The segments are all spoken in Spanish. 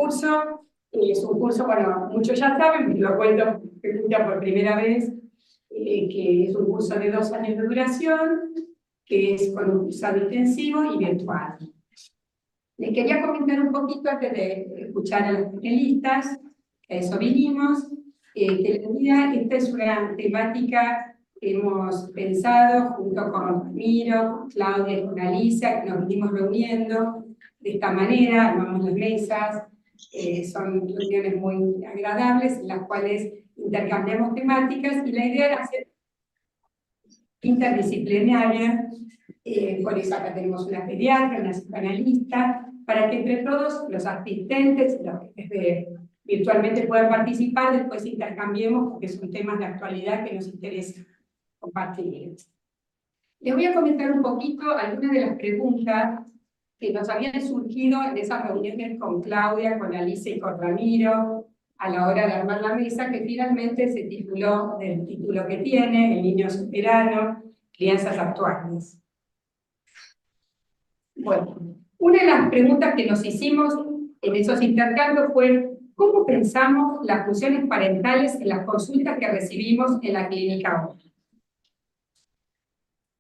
curso es un curso, bueno, muchos ya saben, lo cuento por primera vez, que es un curso de 2 años de duración, que es con un cursado intensivo y virtual. Les quería comentar un poquito antes de escuchar a los panelistas, a eso vinimos, que en realidad esta es una temática que hemos pensado junto con Ramiro, con Claudia y con Alicia, que nos venimos reuniendo de esta manera, armamos las mesas, son reuniones muy agradables en las cuales intercambiamos temáticas y la idea era hacer interdisciplinaria, por eso acá tenemos una pediatra, una psicoanalista, para que entre todos los asistentes, los que virtualmente puedan participar, después intercambiemos porque son temas de actualidad que nos interesa compartir. Les voy a comentar un poquito algunas de las preguntas que nos habían surgido en esas reuniones con Claudia, con Alicia y con Ramiro, a la hora de armar la mesa, que finalmente se tituló del título que tiene, El niño soberano, crianzas actuales. Bueno, una de las preguntas que nos hicimos en esos intercambios fue ¿cómo pensamos las funciones parentales en las consultas que recibimos en la clínica hoy?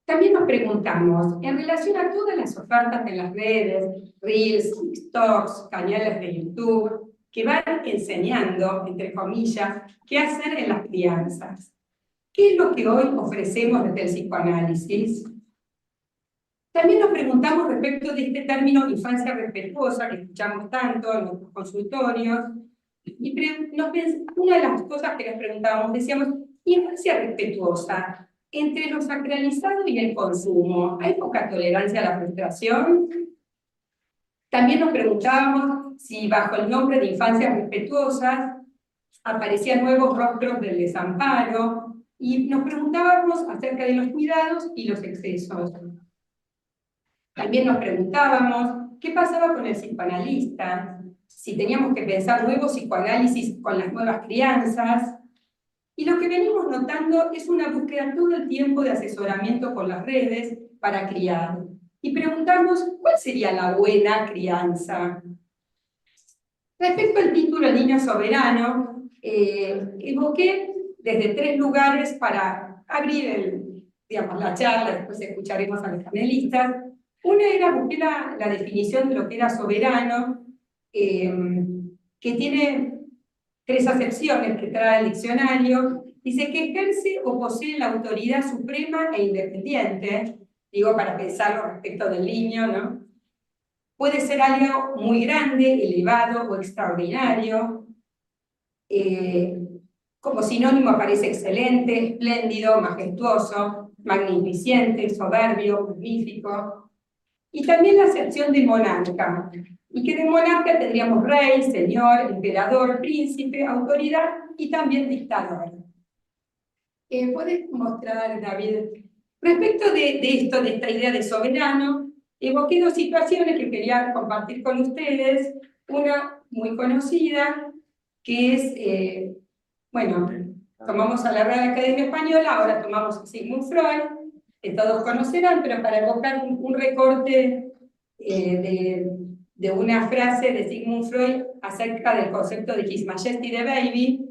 También nos preguntamos, en relación a todas las ofertas en las redes, Reels, TikToks, canales de YouTube, que van enseñando, entre comillas, qué hacer en las crianzas, ¿qué es lo que hoy ofrecemos desde el psicoanálisis? También nos preguntamos respecto de este término infancia respetuosa, que escuchamos tanto en nuestros consultorios, y una de las cosas que nos preguntábamos, decíamos, infancia respetuosa, entre lo sacralizado y el consumo, ¿hay poca tolerancia a la frustración? También nos preguntábamos si bajo el nombre de infancias respetuosas aparecían nuevos rostros del desamparo, y nos preguntábamos acerca de los cuidados y los excesos. También nos preguntábamos qué pasaba con el psicoanalista, si teníamos que pensar nuevos psicoanálisis con las nuevas crianzas. Y lo que venimos notando es una búsqueda todo el tiempo de asesoramiento con las redes para criar. Y preguntamos, ¿cuál sería la buena crianza? Respecto al título El niño soberano, evoqué desde 3 lugares para abrir la charla, después escucharemos a los panelistas. Una era, busqué la definición de lo que era soberano, que tiene 3 acepciones que trae el diccionario. Dice que ejerce o posee la autoridad suprema e independiente, digo para pensarlo respecto del niño, ¿no? Puede ser algo muy grande, elevado o extraordinario. Como sinónimo aparece excelente, espléndido, majestuoso, magnificente, soberbio, magnífico. Y también la acepción de monarca, y que de monarca tendríamos rey, señor, emperador, príncipe, autoridad y también dictador. ¿Puedes mostrar, David? Respecto de esto, de esta idea de soberano, evoqué 2 situaciones que quería compartir con ustedes. Una muy conocida, que es, bueno, tomamos a la Real Academia Española, ahora tomamos a Sigmund Freud, que todos conocerán, pero para evocar un recorte de una frase de Sigmund Freud acerca del concepto de His Majesty the Baby,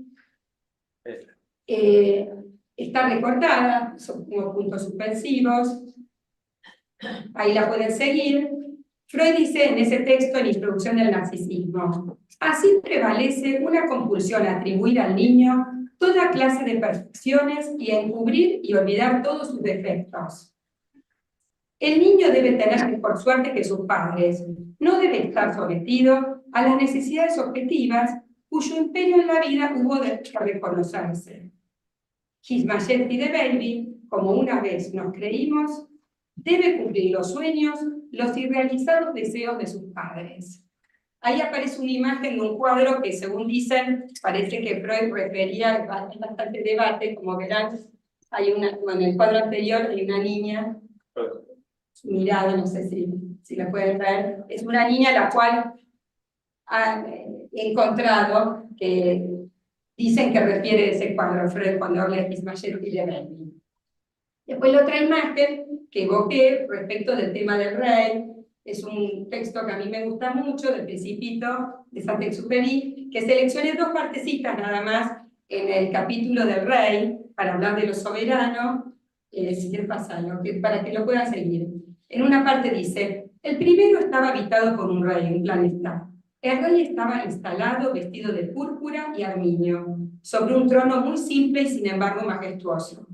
está recortada, son unos puntos suspensivos, ahí la pueden seguir. Freud dice en ese texto, en Introducción del Narcisismo, así prevalece una compulsión a atribuir al niño toda clase de perfecciones y a encubrir y olvidar todos sus defectos. El niño debe tener mejor suerte que sus padres, no debe estar sometido a las necesidades objetivas cuyo imperio en la vida hubo de reconocerse. His Majesty the Baby, como una vez nos creímos, debe cumplir los sueños, los irrealizados deseos de sus padres. Ahí aparece una imagen de un cuadro que, según dicen, parece que Freud refería, hay bastante debate, como verán, hay en el cuadro anterior hay una niña, mirada, no sé si la pueden ver, es una niña a la cual han encontrado que dicen que refiere ese cuadro Freud cuando habla de His Majesty the Baby. Después la otra imagen que evoqué respecto del tema del rey, es un texto que a mí me gusta mucho, del Principito, de Saint-Exupéry, que seleccioné dos partecitas nada más en el capítulo del rey, para hablar de lo soberano, si quieres pasarlo, para que lo puedan seguir. En una parte dice, el primero estaba habitado por un rey, un planeta. El rey estaba instalado, vestido de púrpura y armiño, sobre un trono muy simple y sin embargo majestuoso.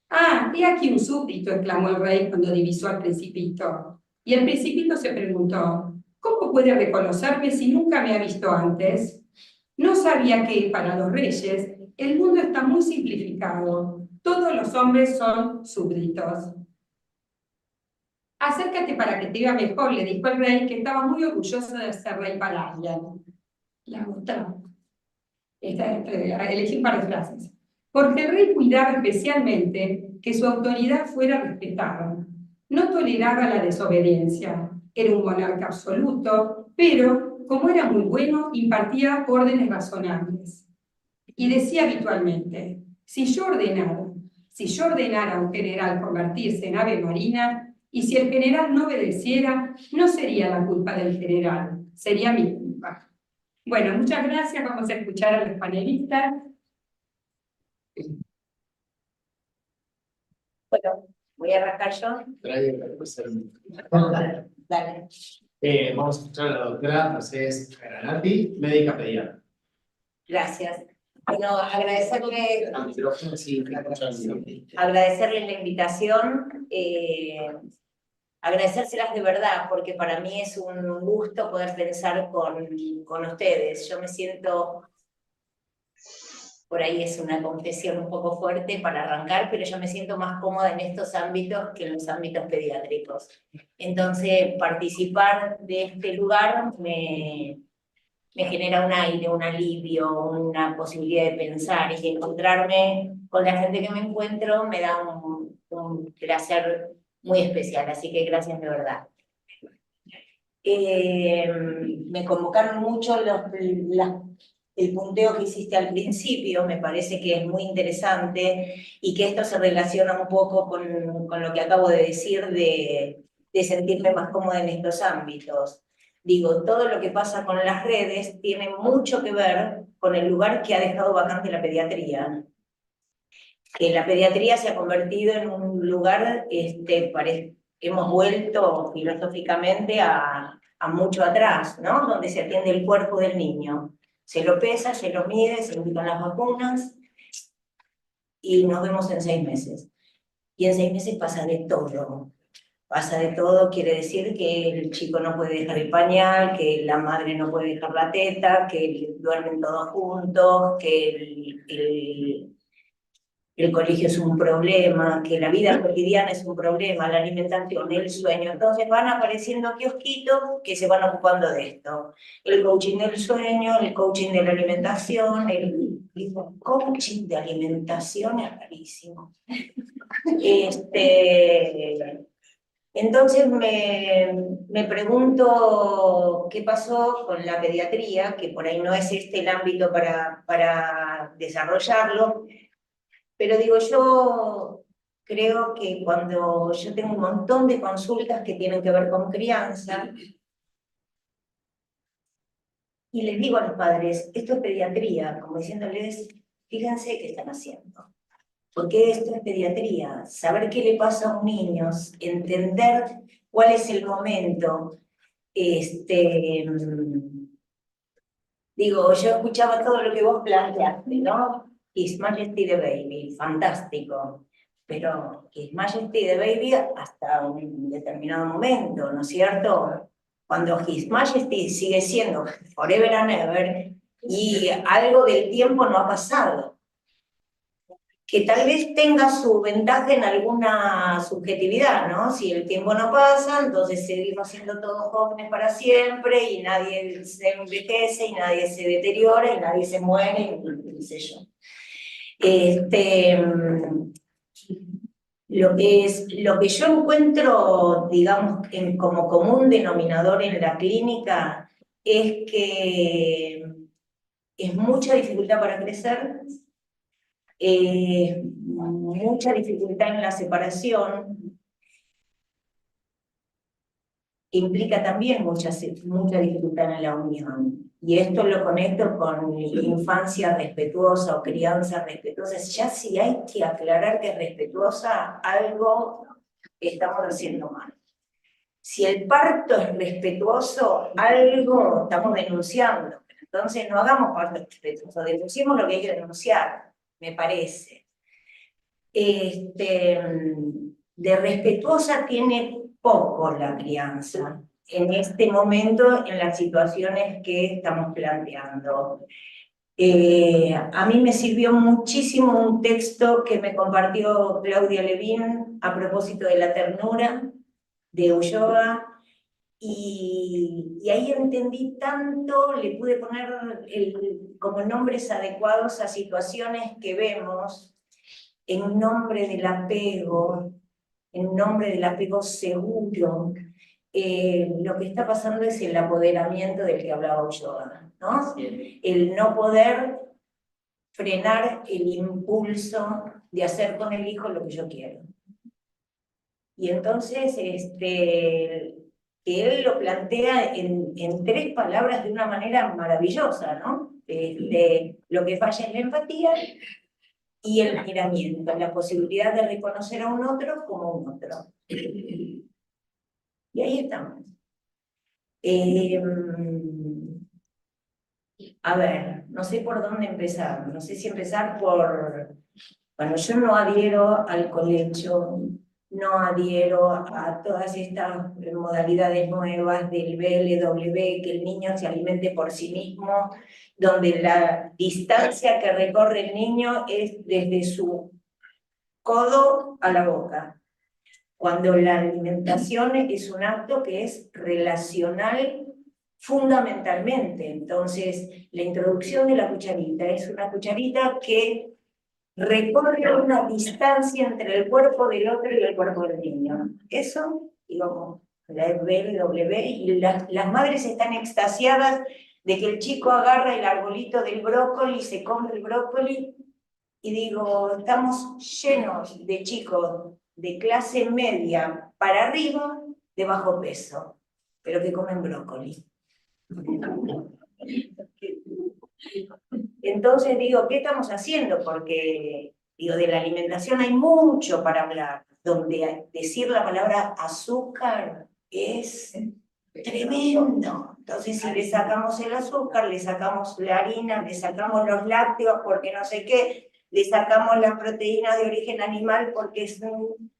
Ah, he aquí un súbdito, exclamó el rey cuando divisó al Principito. Y el Principito se preguntó, ¿cómo puede reconocerme si nunca me ha visto antes? No sabía que para los reyes el mundo está muy simplificado. Todos los hombres son súbditos. Acércate para que te vea mejor, le dijo el rey, que estaba muy orgulloso de ser rey para alguien. La otra. Elegí un par de frases. Porque el rey cuidaba especialmente que su autoridad fuera respetada. No toleraba la desobediencia. Era un monarca absoluto, pero, como era muy bueno, impartía órdenes razonables. Y decía habitualmente, si yo ordenara a un general convertirse en ave marina, y si el general no obedeciera, no sería la culpa del general, sería mi culpa. Bueno, muchas gracias. Vamos a escuchar a los panelistas. Bueno, voy a arrancar yo. Dale. Vamos a escuchar a la doctora Mercedes Granati, médica pediatra. Gracias. Bueno, agradecerle la invitación, agradecérselas de verdad, porque para mí es un gusto poder pensar con ustedes. Yo me siento, por ahí es una confesión un poco fuerte para arrancar, pero yo me siento más cómoda en estos ámbitos que en los ámbitos pediátricos. Entonces, participar de este lugar me genera un aire, un alivio, una posibilidad de pensar, y encontrarme con la gente que me encuentro me da un placer muy especial, así que gracias de verdad. Me convocaron mucho el punteo que hiciste al principio, me parece que es muy interesante y que esto se relaciona un poco con lo que acabo de decir de sentirme más cómoda en estos ámbitos. Digo, todo lo que pasa con las redes tiene mucho que ver con el lugar que ha dejado vacante la pediatría. Que la pediatría se ha convertido en un lugar, hemos vuelto filosóficamente a mucho atrás, ¿no? Donde se atiende el cuerpo del niño. Se lo pesa, se lo mide, se le quitan las vacunas y nos vemos en 6 meses. Y en 6 meses pasa de todo. Pasa de todo, quiere decir que el chico no puede dejar el pañal, que la madre no puede dejar la teta, que duermen todos juntos, que el colegio es un problema, que la vida cotidiana es un problema, la alimentación, el sueño. Entonces van apareciendo kiosquitos que se van ocupando de esto. El coaching del sueño, el coaching de la alimentación, el coaching de alimentación es rarísimo. Entonces me pregunto qué pasó con la pediatría, que por ahí no es este el ámbito para desarrollarlo, pero digo, yo creo que cuando yo tengo un montón de consultas que tienen que ver con crianza, y les digo a los padres, esto es pediatría, como diciéndoles, fíjense qué están haciendo. Porque esto es pediatría, saber qué le pasa a un niño, entender cuál es el momento. Digo, yo escuchaba todo lo que vos planteaste, ¿no? His Majesty the Baby, fantástico. Pero His Majesty the Baby hasta un determinado momento, ¿no es cierto? Cuando His Majesty sigue siendo forever and ever y algo del tiempo no ha pasado, que tal vez tenga su ventaja en alguna subjetividad, ¿no? Si el tiempo no pasa, entonces seguimos siendo todos jóvenes para siempre y nadie se envejece y nadie se deteriora y nadie se muere, y qué sé yo. Lo que yo encuentro, digamos, como común denominador en la clínica es que es mucha dificultad para crecer, mucha dificultad en la separación, implica también mucha dificultad en la unión. Y esto lo conecto con infancia respetuosa o crianza respetuosa. Ya si hay que aclarar que es respetuosa, algo estamos haciendo mal. Si el parto es respetuoso, algo estamos denunciando. Entonces no hagamos parto respetuoso, denunciemos lo que hay que denunciar, me parece. De respetuosa tiene poco la crianza en este momento, en las situaciones que estamos planteando. A mí me sirvió muchísimo un texto que me compartió Claudia Levin a propósito de la ternura de Ulloa, y ahí entendí tanto, le pude poner como nombres adecuados a situaciones que vemos en nombre del apego, en nombre del apego seguro. Lo que está pasando es el apoderamiento del que hablaba Ulloa, ¿no? Sí. El no poder frenar el impulso de hacer con el hijo lo que yo quiero. Y entonces, que él lo plantea en 3 palabras de una manera maravillosa, ¿no? Lo que falla es la empatía y el miramiento, la posibilidad de reconocer a un otro como un otro. Y ahí estamos. A ver, no sé por dónde empezar. No sé si empezar por... Bueno, yo no adhiero al colecho, no adhiero a todas estas modalidades nuevas del BLW, que el niño se alimente por sí mismo, donde la distancia que recorre el niño es desde su codo a la boca, cuando la alimentación es un acto que es relacional fundamentalmente. Entonces, la introducción de la cucharita es una cucharita que recorre una distancia entre el cuerpo del otro y el cuerpo del niño. Eso, digamos, la BLW, y las madres están extasiadas de que el chico agarra el arbolito del brócoli, se come el brócoli, y digo, estamos llenos de chicos de clase media para arriba de bajo peso, pero que comen brócoli. Entonces digo, ¿qué estamos haciendo? Porque digo, de la alimentación hay mucho para hablar, donde decir la palabra azúcar es tremendo. Entonces, si le sacamos el azúcar, le sacamos la harina, le sacamos los lácteos porque no sé qué, le sacamos las proteínas de origen animal porque es un...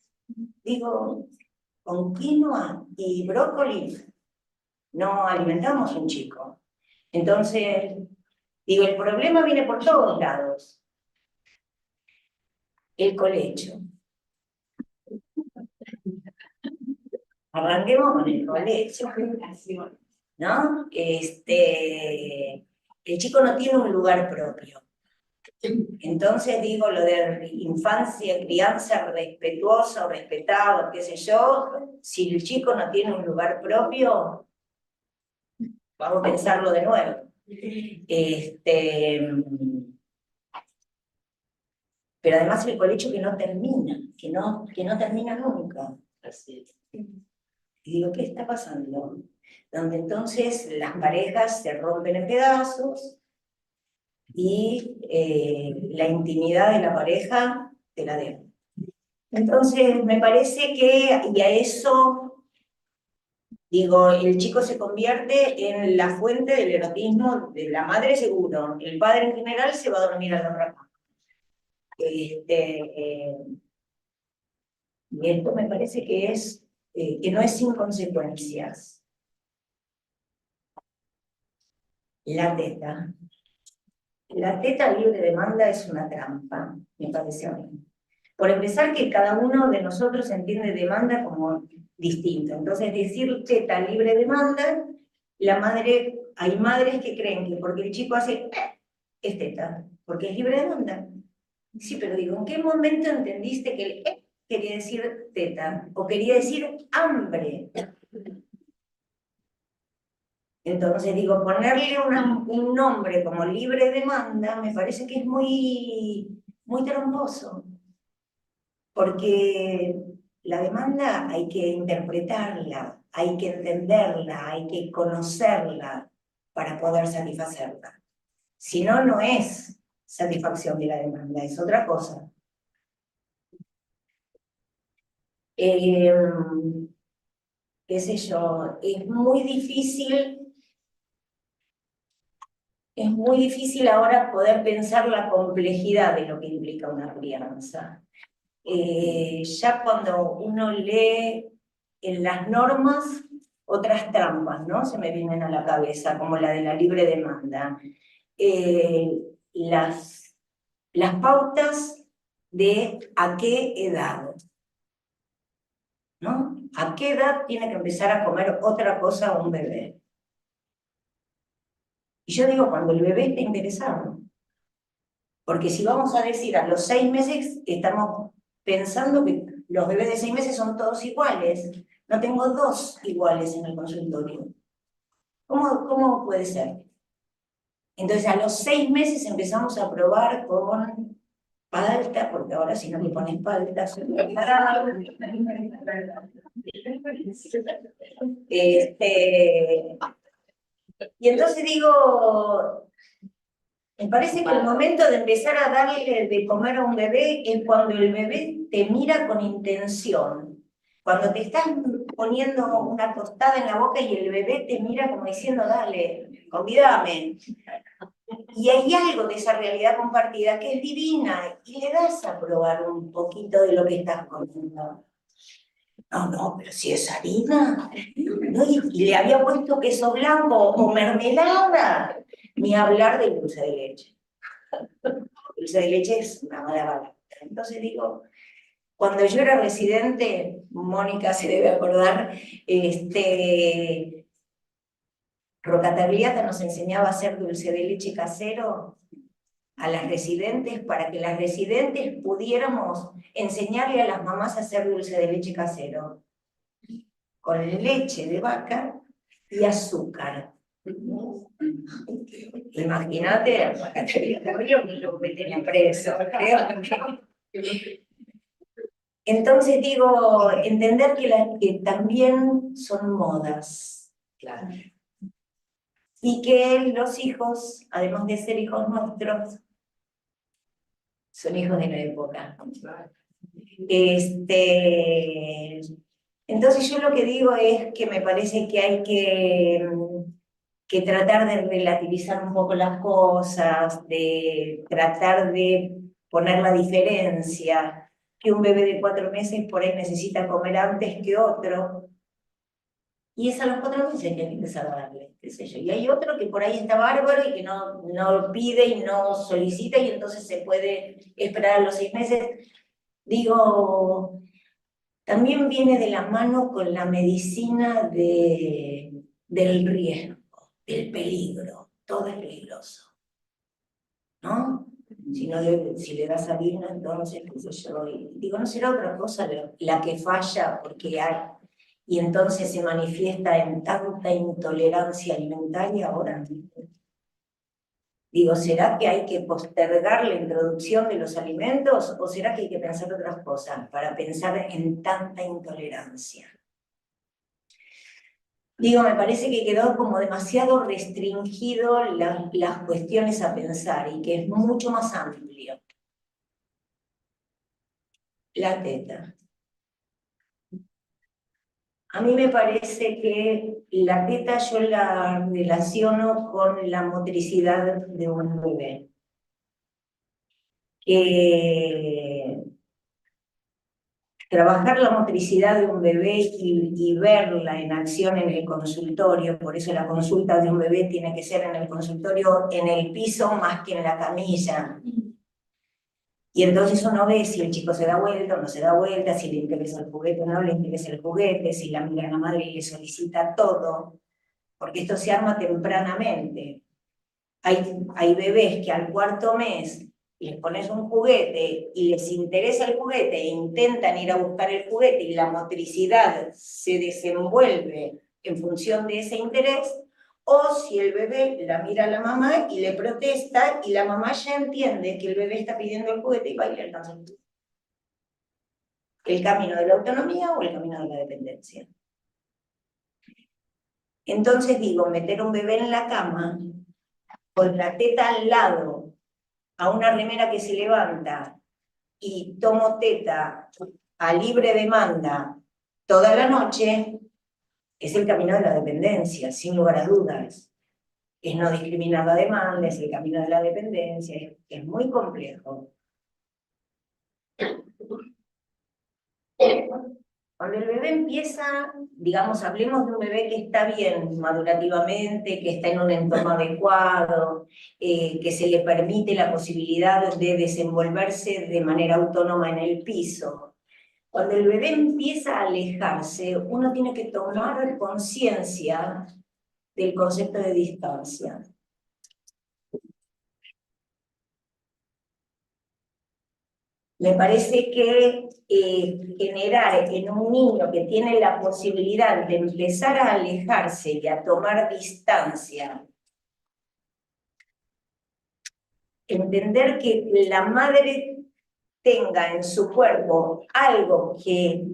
Digo, con quinoa y brócoli no alimentamos un chico. Entonces, digo, el problema viene por todos lados. El colecho. Arranquemos con el colecho, ¿no? El chico no tiene un lugar propio. Entonces digo, lo de infancia, crianza respetuosa o respetado, qué sé yo, si el chico no tiene un lugar propio, vamos a pensarlo de nuevo. Pero además el colecho que no termina, que no termina nunca. Así es. Y digo, ¿qué está pasando? Donde entonces las parejas se rompen en pedazos y la intimidad de la pareja te la deben. Entonces me parece que, y a eso, digo, el chico se convierte en la fuente del erotismo de la madre seguro, el padre en general se va a dormir a la cama. Y esto me parece que no es sin consecuencias. La teta. La teta libre demanda es una trampa, me parece a mí. Por empezar, que cada uno de nosotros entiende demanda como distinto. Entonces, decir teta libre demanda, hay madres que creen que porque el chico hace es teta, porque es libre demanda. Sí, pero digo, ¿en qué momento entendiste que el quería decir teta o quería decir hambre? Entonces digo, ponerle un nombre como libre demanda me parece que es muy tramposo, porque la demanda hay que interpretarla, hay que entenderla, hay que conocerla para poder satisfacerla. Si no, no es satisfacción de la demanda, es otra cosa. Qué sé yo, es muy difícil ahora poder pensar la complejidad de lo que implica una crianza. Ya cuando uno lee en las normas otras trampas, ¿no? Se me vienen a la cabeza, como la de la libre demanda. Las pautas de a qué edad, ¿no? ¿A qué edad tiene que empezar a comer otra cosa un bebé? Y yo digo, cuando el bebé está interesado. Porque si vamos a decir a los 6 meses, estamos pensando que los bebés de 6 meses son todos iguales. No tengo 2 iguales en el consultorio. ¿Cómo puede ser? Entonces a los 6 meses empezamos a probar con palta, porque ahora si no le pones palta, y entonces digo, me parece que el momento de empezar a darle de comer a un bebé es cuando el bebé te mira con intención. Cuando te estás poniendo una tostada en la boca y el bebé te mira como diciendo, dale, convídame. Y hay algo de esa realidad compartida que es divina y le das a probar un poquito de lo que estás comiendo. No, pero si es harina, ¿no? Y le había puesto queso blanco o mermelada, ni hablar del dulce de leche. El dulce de leche es una mala bala. Entonces digo, cuando yo era residente, Mónica se debe acordar, Roca Tagliata nos enseñaba a hacer dulce de leche casero a las residentes para que las residentes pudiéramos enseñarle a las mamás a hacer dulce de leche casero con leche de vaca y azúcar. Imagínate, lo meterían preso. Entonces digo, entender que también son modas. Claro. Y que los hijos, además de ser hijos nuestros, son hijos de la época. Entonces yo lo que digo es que me parece que hay que tratar de relativizar un poco las cosas, de tratar de poner la diferencia, que un bebé de 4 meses por ahí necesita comer antes que otro, y es a los 4 meses que hay que empezar a darle, qué sé yo. Y hay otro que por ahí está bárbaro y que no pide y no solicita y entonces se puede esperar a los 6 meses. Digo, también viene de la mano con la medicina del riesgo, del peligro. Todo es peligroso, ¿no? Si le das harina, entonces, qué sé yo. Y digo, ¿no será otra cosa la que falla porque hay? Y entonces se manifiesta en tanta intolerancia alimentaria ahora. Digo, ¿será que hay que postergar la introducción de los alimentos o será que hay que pensar otras cosas para pensar en tanta intolerancia? Digo, me parece que quedó como demasiado restringido las cuestiones a pensar y que es mucho más amplio. La teta. A mí me parece que la teta yo la relaciono con la motricidad de un bebé. Trabajar la motricidad de un bebé y verla en acción en el consultorio, por eso la consulta de un bebé tiene que ser en el consultorio, en el piso más que en la camilla. Y entonces uno ve si el chico se da vuelta o no se da vuelta, si le interesa el juguete o no le interesa el juguete, si la mira a la madre y le solicita todo, porque esto se arma tempranamente. Hay bebés que al 4.º mes les pones un juguete y les interesa el juguete e intentan ir a buscar el juguete y la motricidad se desenvuelve en función de ese interés, o si el bebé la mira a la mamá y le protesta y la mamá ya entiende que el bebé está pidiendo el juguete y va y le alcanza el juguete. ¿El camino de la autonomía o el camino de la dependencia? Entonces digo, meter un bebé en la cama, con la teta al lado, a una remera que se levanta, y tomo teta a libre demanda toda la noche, es el camino de la dependencia, sin lugar a dudas. Es no discriminar la demanda, es el camino de la dependencia, es muy complejo. Cuando el bebé empieza, digamos, hablemos de un bebé que está bien madurativamente, que está en un entorno adecuado, que se le permite la posibilidad de desenvolverse de manera autónoma en el piso. Cuando el bebé empieza a alejarse, uno tiene que tomar conciencia del concepto de distancia. Me parece que generar en un niño que tiene la posibilidad de empezar a alejarse y a tomar distancia, entender que la madre tenga en su cuerpo algo que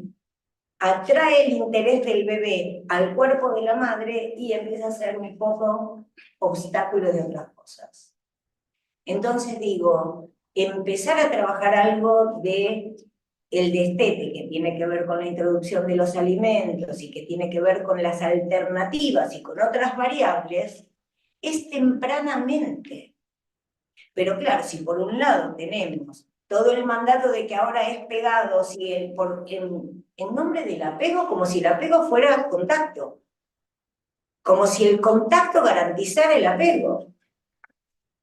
atrae el interés del bebé al cuerpo de la madre y empieza a ser un poco obstáculo de otras cosas. Entonces digo, empezar a trabajar algo de el destete, que tiene que ver con la introducción de los alimentos y que tiene que ver con las alternativas y con otras variables, es tempranamente. Pero claro, si por un lado tenemos todo el mandato de que ahora es pegado, si en nombre del apego, como si el apego fuera contacto, como si el contacto garantizara el apego.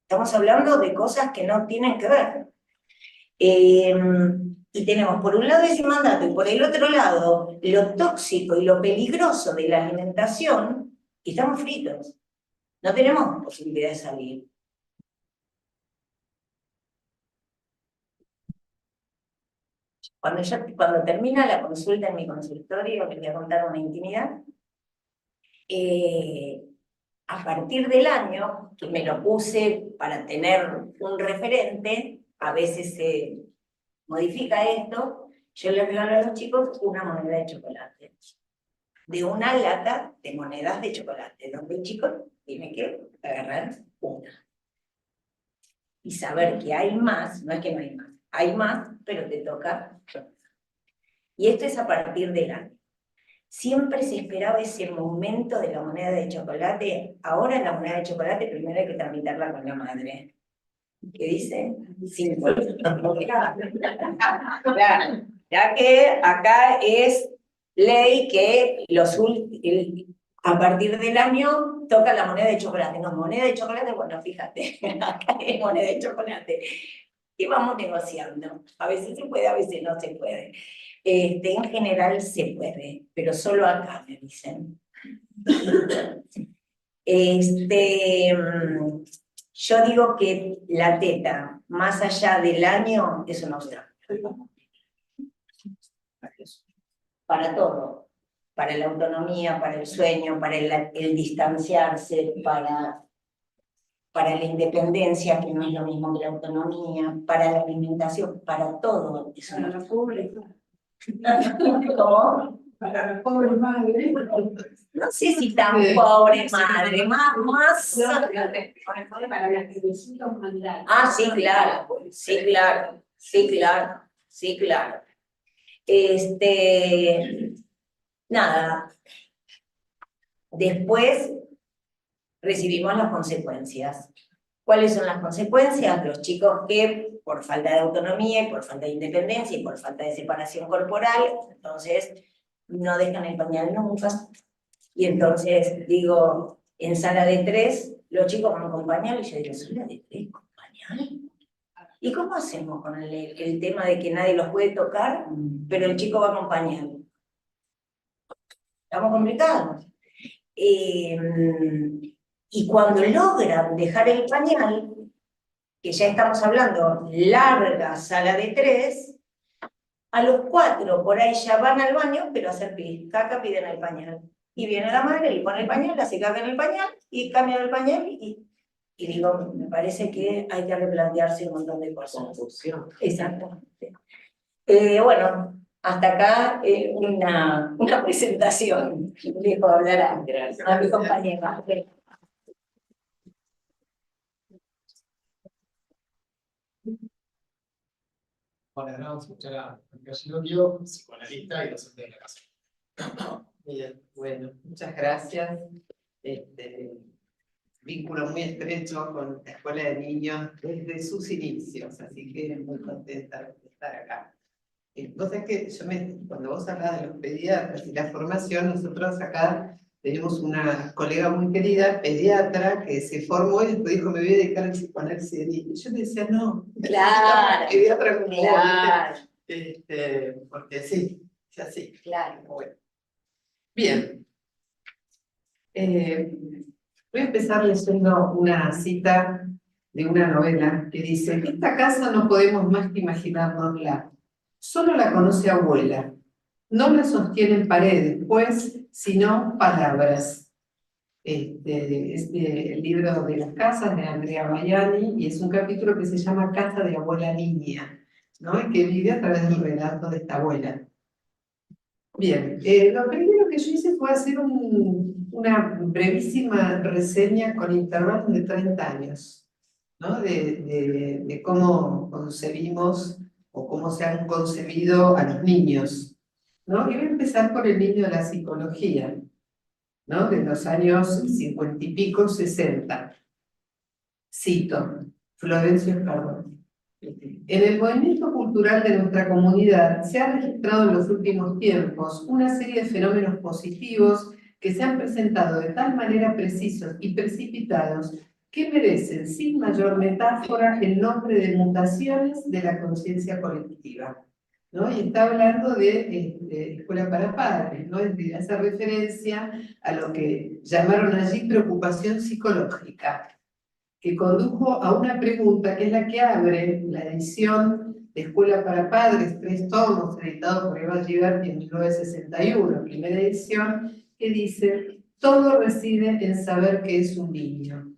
Estamos hablando de cosas que no tienen que ver. Y tenemos por un lado ese mandato y por el otro lado lo tóxico y lo peligroso de la alimentación, y estamos fritos. No tenemos posibilidad de salir. Cuando termina la consulta en mi consultorio, les voy a contar una intimidad, a partir del año, que me lo puse para tener un referente, a veces se modifica esto, yo les regalo a los chicos una moneda de chocolate, de una lata de monedas de chocolate, donde el chico tiene que agarrar una. Y saber que hay más, no es que no hay más, pero te toca. Y esto es a partir del año. Siempre se esperaba ese momento de la moneda de chocolate. Ahora la moneda de chocolate primero hay que tramitarla con la madre. ¿Qué dice? 5. Claro, ya que acá es ley que a partir del año toca la moneda de chocolate. No, moneda de chocolate, bueno, fíjate, acá es moneda de chocolate. Y vamos negociando. A veces se puede, a veces no se puede. En general se puede, pero solo acá, me dicen. Yo digo que la teta, más allá del año, es un obstáculo. Para todo. Para la autonomía, para el sueño, para el distanciarse, para la independencia, que no es lo mismo que la autonomía, para la alimentación, para todo. Para la pobre. ¿Cómo? Para la pobre madre. No sé si tan pobre madre, más... Para las que necesitan mandar. Ah, sí, claro, sí, claro, sí, claro, sí, claro. Nada. Después recibimos las consecuencias. ¿Cuáles son las consecuencias? Los chicos que por falta de autonomía y por falta de independencia y por falta de separación corporal, entonces no dejan el pañal nunca. Y entonces digo, en sala de 3, los chicos van con pañal y yo digo, ¿sala de 3 con pañal? ¿Y cómo hacemos con el tema de que nadie los puede tocar, pero el chico va con pañal? Estamos complicados. Y cuando logran dejar el pañal, que ya estamos hablando larga sala de 3, a los 4 por ahí ya van al baño, pero a hacer pis, caca, piden el pañal. Y viene la madre, le pone el pañal, hace caca en el pañal, y cambia el pañal, y digo, me parece que hay que replantearse un montón de cosas. Confusión. Exactamente. Bueno, Hasta acá una presentación. Dejo hablar a mi compañera. Bueno, ahora vamos a escuchar a Giorgio, psicoanalista y docente de la casa. Bien, bueno, muchas gracias. Vínculo muy estrecho con la Escuela de Niños desde sus inicios, así que muy contenta de estar acá. Vos sabés que cuando vos hablas de los pediatras y la formación, nosotros acá tenemos una colega muy querida, pediatra, que se formó y después dijo, me voy a dedicar al psicoanálisis de niños. Yo le decía, no, Claro, pediatra como claro, vos, porque sí, es así. claro. Bueno. Bien. Voy a empezar leyendo una cita de una novela que dice: esta casa no podemos más que imaginárnosla. Solo la conoce abuela. No la sostienen paredes, pues, sino palabras. Es el libro de las casas de Andrea Baiani y es un capítulo que se llama Casa de Abuela Niña, ¿no? Y que vive a través del relato de esta abuela. Bien, lo primero que yo hice fue hacer una brevísima reseña con intervalos de 30 años, ¿no? De cómo concebimos o cómo se han concebido a los niños, ¿no? Y voy a empezar por el niño de la psicología, ¿no? De los años 50 y pico, 60. Cito, Florencio Escardón. En el movimiento cultural de nuestra comunidad se ha registrado en los últimos tiempos una serie de fenómenos positivos que se han presentado de tal manera precisos y precipitados que merecen, sin mayor metáfora, el nombre de mutaciones de la conciencia colectiva, ¿no? Y está hablando de escuela para padres, ¿no? Hace referencia a lo que llamaron allí preocupación psicológica, que condujo a una pregunta que es la que abre la edición de Escuela para Padres, 3 tomos, editado por Eva Giberti en 1961, primera edición, que dice: todo reside en saber qué es un niño.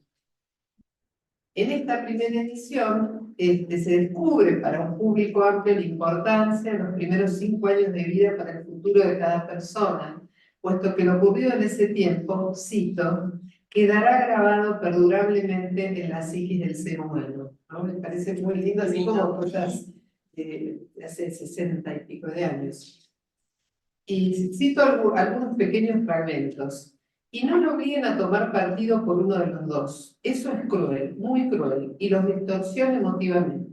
En esta primera edición se descubre para un público amplio la importancia de los primeros 5 años de vida para el futuro de cada persona, puesto que lo ocurrido en ese tiempo, cito, quedará grabado perdurablemente en la psiquis del ser humano, ¿no? Me parece muy lindo, así como cosas de hace 60 y pico de años. Y cito algunos pequeños fragmentos. Y no lo obliguen a tomar partido por uno de los dos. Eso es cruel, muy cruel, y los distorsiona emotivamente.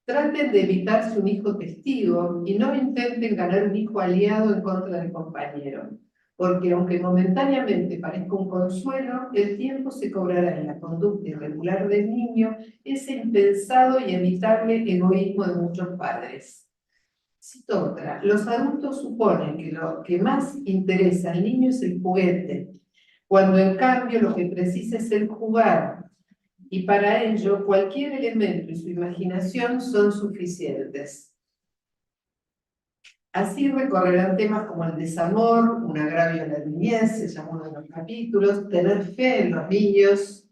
Traten de evitarse un hijo testigo y no intenten ganar un hijo aliado en contra del compañero, porque aunque momentáneamente parezca un consuelo, el tiempo se cobrará en la conducta irregular del niño ese impensado y evitable egoísmo de muchos padres. Cito otra: los adultos suponen que lo que más interesa al niño es el juguete, cuando en cambio lo que precisa es el jugar, y para ello cualquier elemento y su imaginación son suficientes. Así recorrerán temas como el desamor, un agravio a la niñez, se llama uno de los capítulos, tener fe en los niños,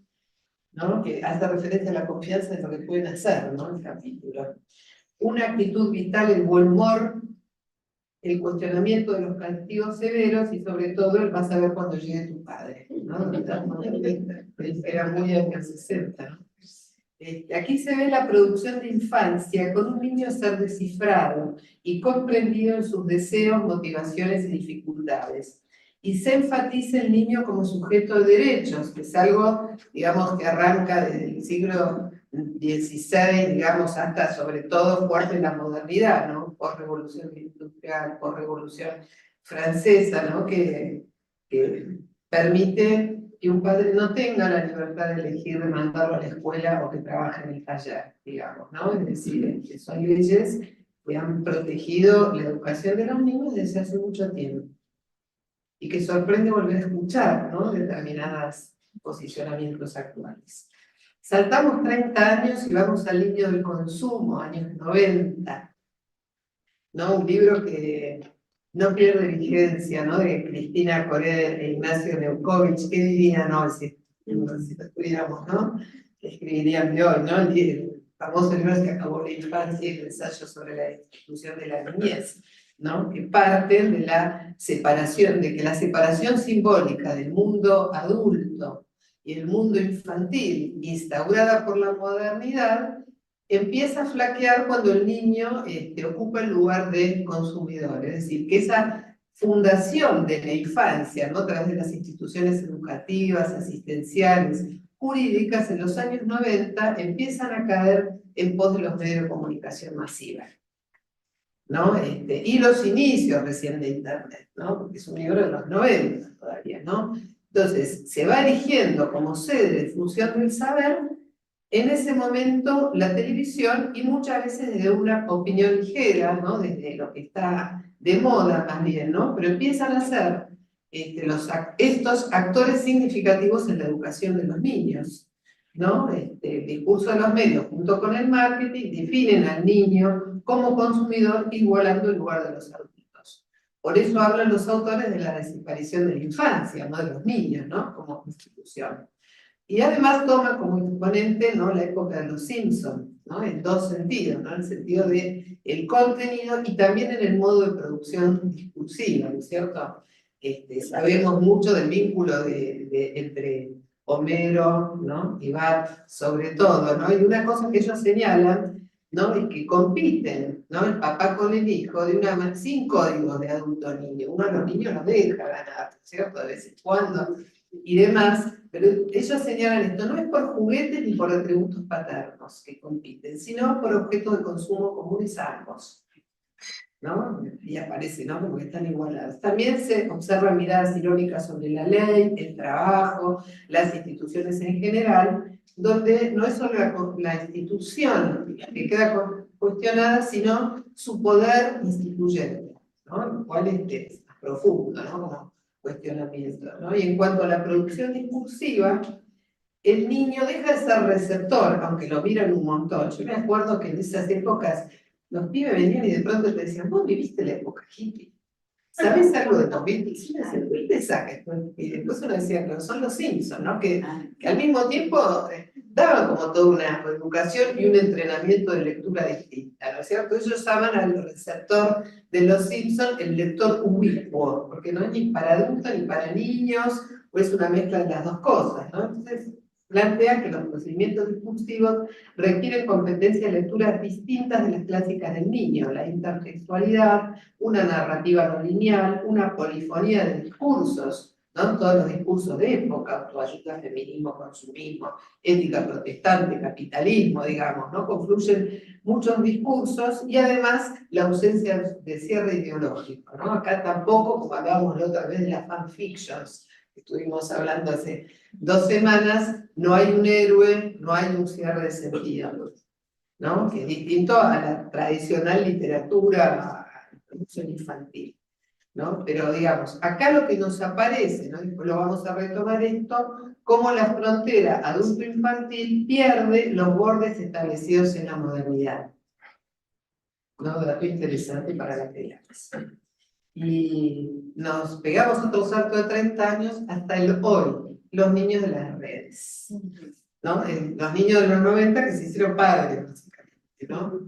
¿no? Que hace referencia a la confianza en lo que pueden hacer, ¿no? El capítulo. Una actitud vital, el buen humor, el cuestionamiento de los castigos severos y sobre todo el vas a ver cuando llegue tu padre, ¿no? Era muy años 60, ¿no? Aquí se ve la producción de infancia con un niño ser descifrado y comprendido en sus deseos, motivaciones y dificultades. Y se enfatiza el niño como sujeto de derechos, que es algo, digamos, que arranca desde el siglo XVI, digamos, hasta sobre todo fuerte en la modernidad, ¿no? Por revolución industrial, por revolución francesa, ¿no? Que permite que un padre no tenga la libertad de elegir de mandarlo a la escuela o que trabaje en el taller, digamos, ¿no? Es decir, que son leyes que han protegido la educación de los niños desde hace mucho tiempo. Y que sorprende volver a escuchar, ¿no? Determinados posicionamientos actuales. Saltamos 30 años y vamos al niño del consumo, años 90, ¿no? Un libro que no pierde vigencia, ¿no? De Cristina Corer e Ignacio Neukovich. ¿Qué dirían hoy si lo estuviéramos, ¿no? ¿Qué escribirían de hoy, ¿no? El famoso libro que acabó la infancia y el ensayo sobre la institución de la niñez. ¿no? Que parten de la separación, de que la separación simbólica del mundo adulto y el mundo infantil, instaurada por la modernidad, empieza a flaquear cuando el niño ocupa el lugar de consumidor. Es decir, que esa fundación de la infancia, ¿no? A través de las instituciones educativas, asistenciales, jurídicas, en los años 90 empiezan a caer en pos de los medios de comunicación masiva, ¿no? Y los inicios recién de Internet, ¿no? Porque es un libro de los 90 todavía, ¿no? Entonces, se va erigiendo como sede de difusión del saber, en ese momento la televisión, y muchas veces desde una opinión ligera, ¿no? Desde lo que está de moda también, ¿no? Pero empiezan a ser estos actores significativos en la educación de los niños, ¿no? El discurso de los medios junto con el marketing definen al niño como consumidor, igualando el lugar de los adultos. Por eso hablan los autores de la desaparición de la infancia, no de los niños, ¿no? Como institución. Y además toma como exponente, ¿no? La época de los Simpsons, ¿no? En dos sentidos, ¿no? En el sentido de el contenido y también en el modo de producción discursiva, ¿no es cierto? Sabemos mucho del vínculo entre Homero, ¿no? Y Bart, sobre todo, ¿no? Y una cosa que ellos señalan, ¿no? Es que compiten, ¿no? El papá con el hijo sin códigos de adulto-niño. Uno a los niños los deja ganar, ¿cierto? De vez en cuando y demás, pero ellos señalan esto, no es por juguetes ni por atributos paternos que compiten, sino por objetos de consumo comunes a ambos, ¿no? Y aparece, ¿no? Como que están igualados. También se observan miradas irónicas sobre la ley, el trabajo, las instituciones en general, donde no es solo la institución que queda cuestionada, sino su poder instituyente, ¿no? Lo cual es más profundo, ¿no? Como cuestionamiento, ¿no? Y en cuanto a la producción discursiva, el niño deja de ser receptor, aunque lo miran un montón. Yo me acuerdo que en esas épocas los pibes venían y de pronto te decían, vos viviste la época hippie, ¿sabés algo de los Beatles? Sí, y después uno decía, pero son los Simpsons, ¿no? Que al mismo tiempo daban como toda una educación y un entrenamiento de lectura distinta, ¿no es cierto? Ellos llaman al receptor de los Simpsons el lector ubicuo, porque no es ni para adultos ni para niños, o es una mezcla de las dos cosas, ¿no? Entonces plantea que los procedimientos discursivos requieren competencias de lecturas distintas de las clásicas del niño, la intertextualidad, una narrativa no lineal, una polifonía de discursos, ¿no? Todos los discursos de época, autoayuda, feminismo, consumismo, ética protestante, capitalismo, digamos, ¿no? Confluyen muchos discursos y además la ausencia de cierre ideológico, ¿no? Acá tampoco, como hablábamos la otra vez de las fanfictions, que estuvimos hablando hace 2 semanas, no hay un héroe, no hay un cierre de sentido, ¿no? Que es distinto a la tradicional literatura, producción infantil, ¿no? Pero digamos, acá lo que nos aparece, ¿no? Después lo vamos a retomar esto, cómo la frontera adulto-infantil pierde los bordes establecidos en la modernidad. ¿No? Dato interesante para la tela. Y nos pegamos otro salto de 30 años hasta el hoy, los niños de las redes, ¿no? Los niños de los 90 que se hicieron padres, básicamente, ¿no?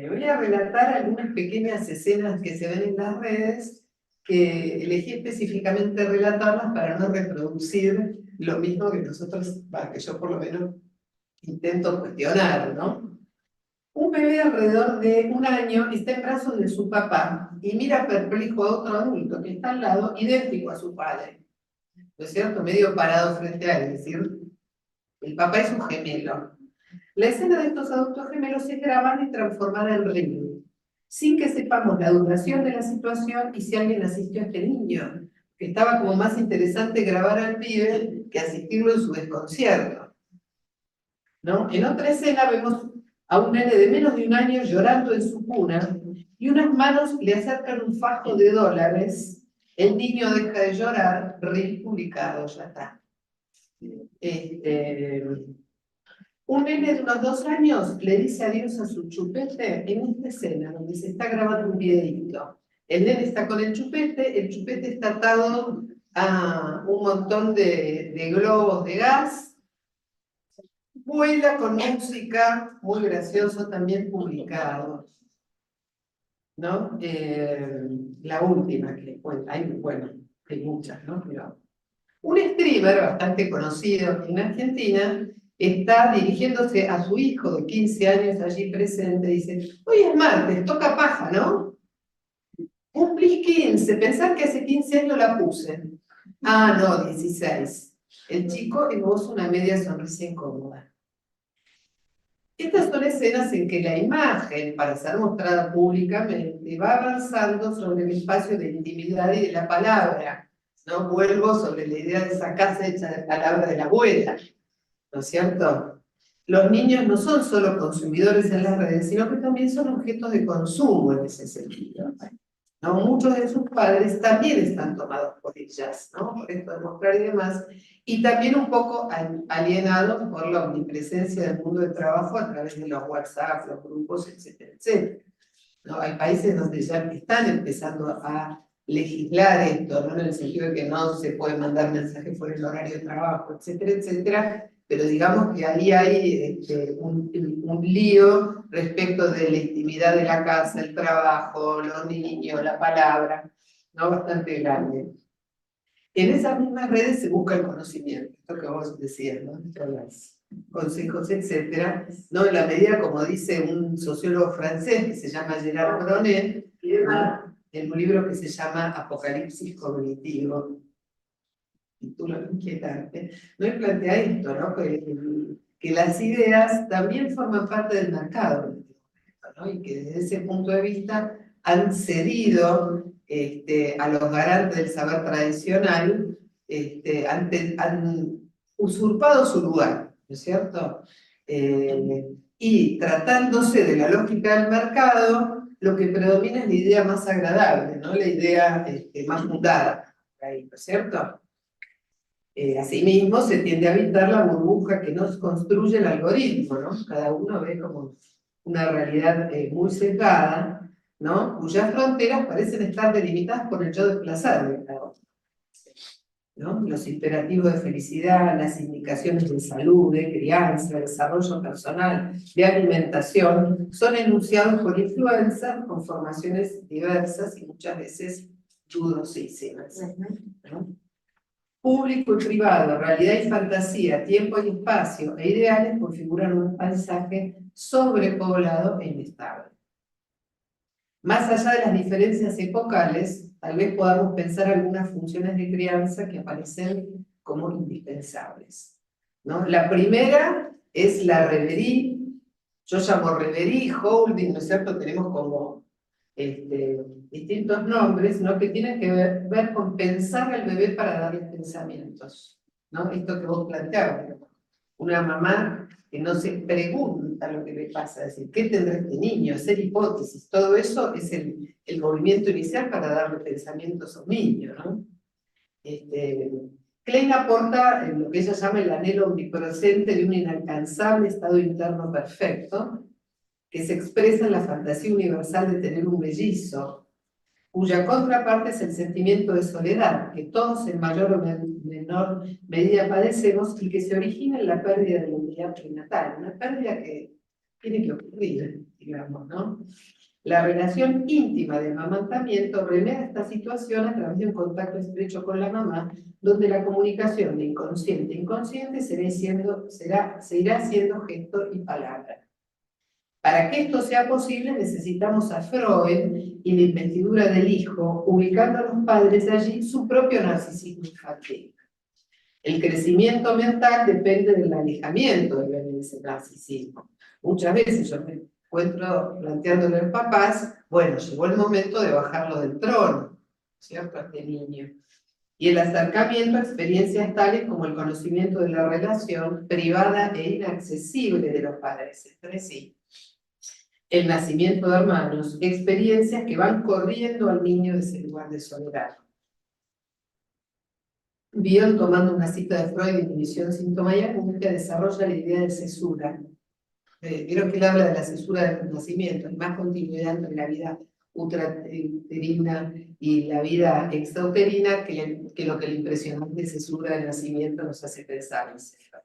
Voy a relatar algunas pequeñas escenas que se ven en las redes, que elegí específicamente relatarlas para no reproducir lo mismo que nosotros, que yo por lo menos intento cuestionar, ¿no? Un bebé alrededor de 1 año está en brazos de su papá y mira perplejo a otro adulto que está al lado, idéntico a su padre, ¿no es cierto? Medio parado frente a él, es decir, el papá es un gemelo. La escena de estos adultos gemelos es grabada y transformada en reel, sin que sepamos la duración de la situación y si alguien asistió a este niño, que estaba como más interesante grabar al pibe que asistirlo en su desconcierto, ¿no? En otra escena vemos a un nene de menos de 1 año llorando en su cuna y unas manos le acercan un fajo de $. El niño deja de llorar, reel publicado, ya está. Un nene de unos 2 años le dice adiós a su chupete en esta escena donde se está grabando un videíto. El nene está con el chupete está atado a un montón de globos de gas, vuela con música, muy gracioso también publicado. ¿no? La última, que bueno, hay muchas, ¿no? Pero un streamer bastante conocido en Argentina está dirigiéndose a su hijo de 15 años allí presente, dice, hoy es martes, toca paja, ¿no? Cumplís 15, pensar que hace 15 años la puse. Ah, no, 16. El chico esboza una media sonrisa incómoda. Estas son escenas en que la imagen, para ser mostrada públicamente, va avanzando sobre el espacio de intimidad y de la palabra. ¿No? Vuelvo sobre la idea de esa casa hecha de palabra de la abuela, ¿no es cierto? Los niños no son solo consumidores en las redes, sino que también son objetos de consumo en ese sentido, ¿no? Muchos de sus padres también están tomados por ellas, ¿no? Por esto de mostrar y demás, y también un poco alienados por la omnipresencia del mundo del trabajo a través de los WhatsApp, los grupos, etcétera, etcétera. ¿No? Hay países donde ya están empezando a legislar esto, ¿no? En el sentido de que no se puede mandar mensajes por el horario de trabajo, etcétera, etcétera, pero digamos que ahí hay un lío respecto de la intimidad de la casa, el trabajo, los niños, la palabra, ¿no? Bastante grande. En esas mismas redes se busca el conocimiento, esto que vos decías, ¿no? Los consejos, etcétera, ¿no? En la medida, como dice un sociólogo francés que se llama Gerard Bronnet, ¿no? En un libro que se llama Apocalipsis Cognitivo, título inquietante, ¿no? Y plantea esto, ¿no? Que las ideas también forman parte del mercado, ¿no? Y que desde ese punto de vista han cedido a los garantes del saber tradicional, han usurpado su lugar, ¿no es cierto? Y tratándose de la lógica del mercado, lo que predomina es la idea más agradable, ¿no? La idea más fundada, ¿no es cierto? Asimismo, se tiende a evitar la burbuja que nos construye el algoritmo, ¿no? Cada uno ve como una realidad muy sesgada, ¿no? Cuyas fronteras parecen estar delimitadas por el yo desplazado de cada uno, ¿no? Los imperativos de felicidad, las indicaciones de salud, de crianza, de desarrollo personal, de alimentación, son enunciados por influencers con formaciones diversas y muchas veces dudosísimas, ¿no? Público y privado, realidad y fantasía, tiempo y espacio e ideales configuran un paisaje sobrepoblado e inestable. Más allá de las diferencias epocales, tal vez podamos pensar algunas funciones de crianza que aparecen como indispensables, ¿no? La primera es la reverie, yo llamo reverie, holding, ¿no es cierto? Tenemos como distintos nombres, ¿no? Que tienen que ver con pensar al bebé para darle pensamientos, ¿no? Esto que vos planteabas, ¿no? Una mamá que no se pregunta lo que le pasa, es decir, ¿qué tendrá este niño? Hacer hipótesis, todo eso es el movimiento inicial para darle pensamientos a un niño, ¿no? Klein aporta en lo que ella llama el anhelo omnipresente de un inalcanzable estado interno perfecto, que se expresa en la fantasía universal de tener un mellizo, cuya contraparte es el sentimiento de soledad, que todos en mayor o menor medida padecemos y que se origina en la pérdida de la unidad prenatal, una pérdida que tiene que ocurrir, digamos, ¿no? La relación íntima de amamantamiento remeda esta situación a través de un contacto estrecho con la mamá, donde la comunicación de inconsciente a inconsciente seguirá siendo gesto y palabra. Para que esto sea posible necesitamos a Freud y la investidura del hijo, ubicando a los padres allí su propio narcisismo infantil. El crecimiento mental depende del alejamiento de ese narcisismo. Muchas veces yo me encuentro planteándole a los papás, bueno, llegó el momento de bajarlo del trono, ¿cierto? A este niño. Y el acercamiento a experiencias tales como el conocimiento de la relación privada e inaccesible de los padres entre sí, el nacimiento de hermanos, experiencias que van corriendo al niño de ese lugar de soledad. Bion, tomando una cita de Freud en División, Síntoma y Angustia, desarrolla la idea de cesura. Creo que él habla de la cesura del nacimiento, hay más continuidad entre la vida utrauterina y la vida extrauterina que lo que la impresionante cesura del nacimiento nos hace pensar en Freud.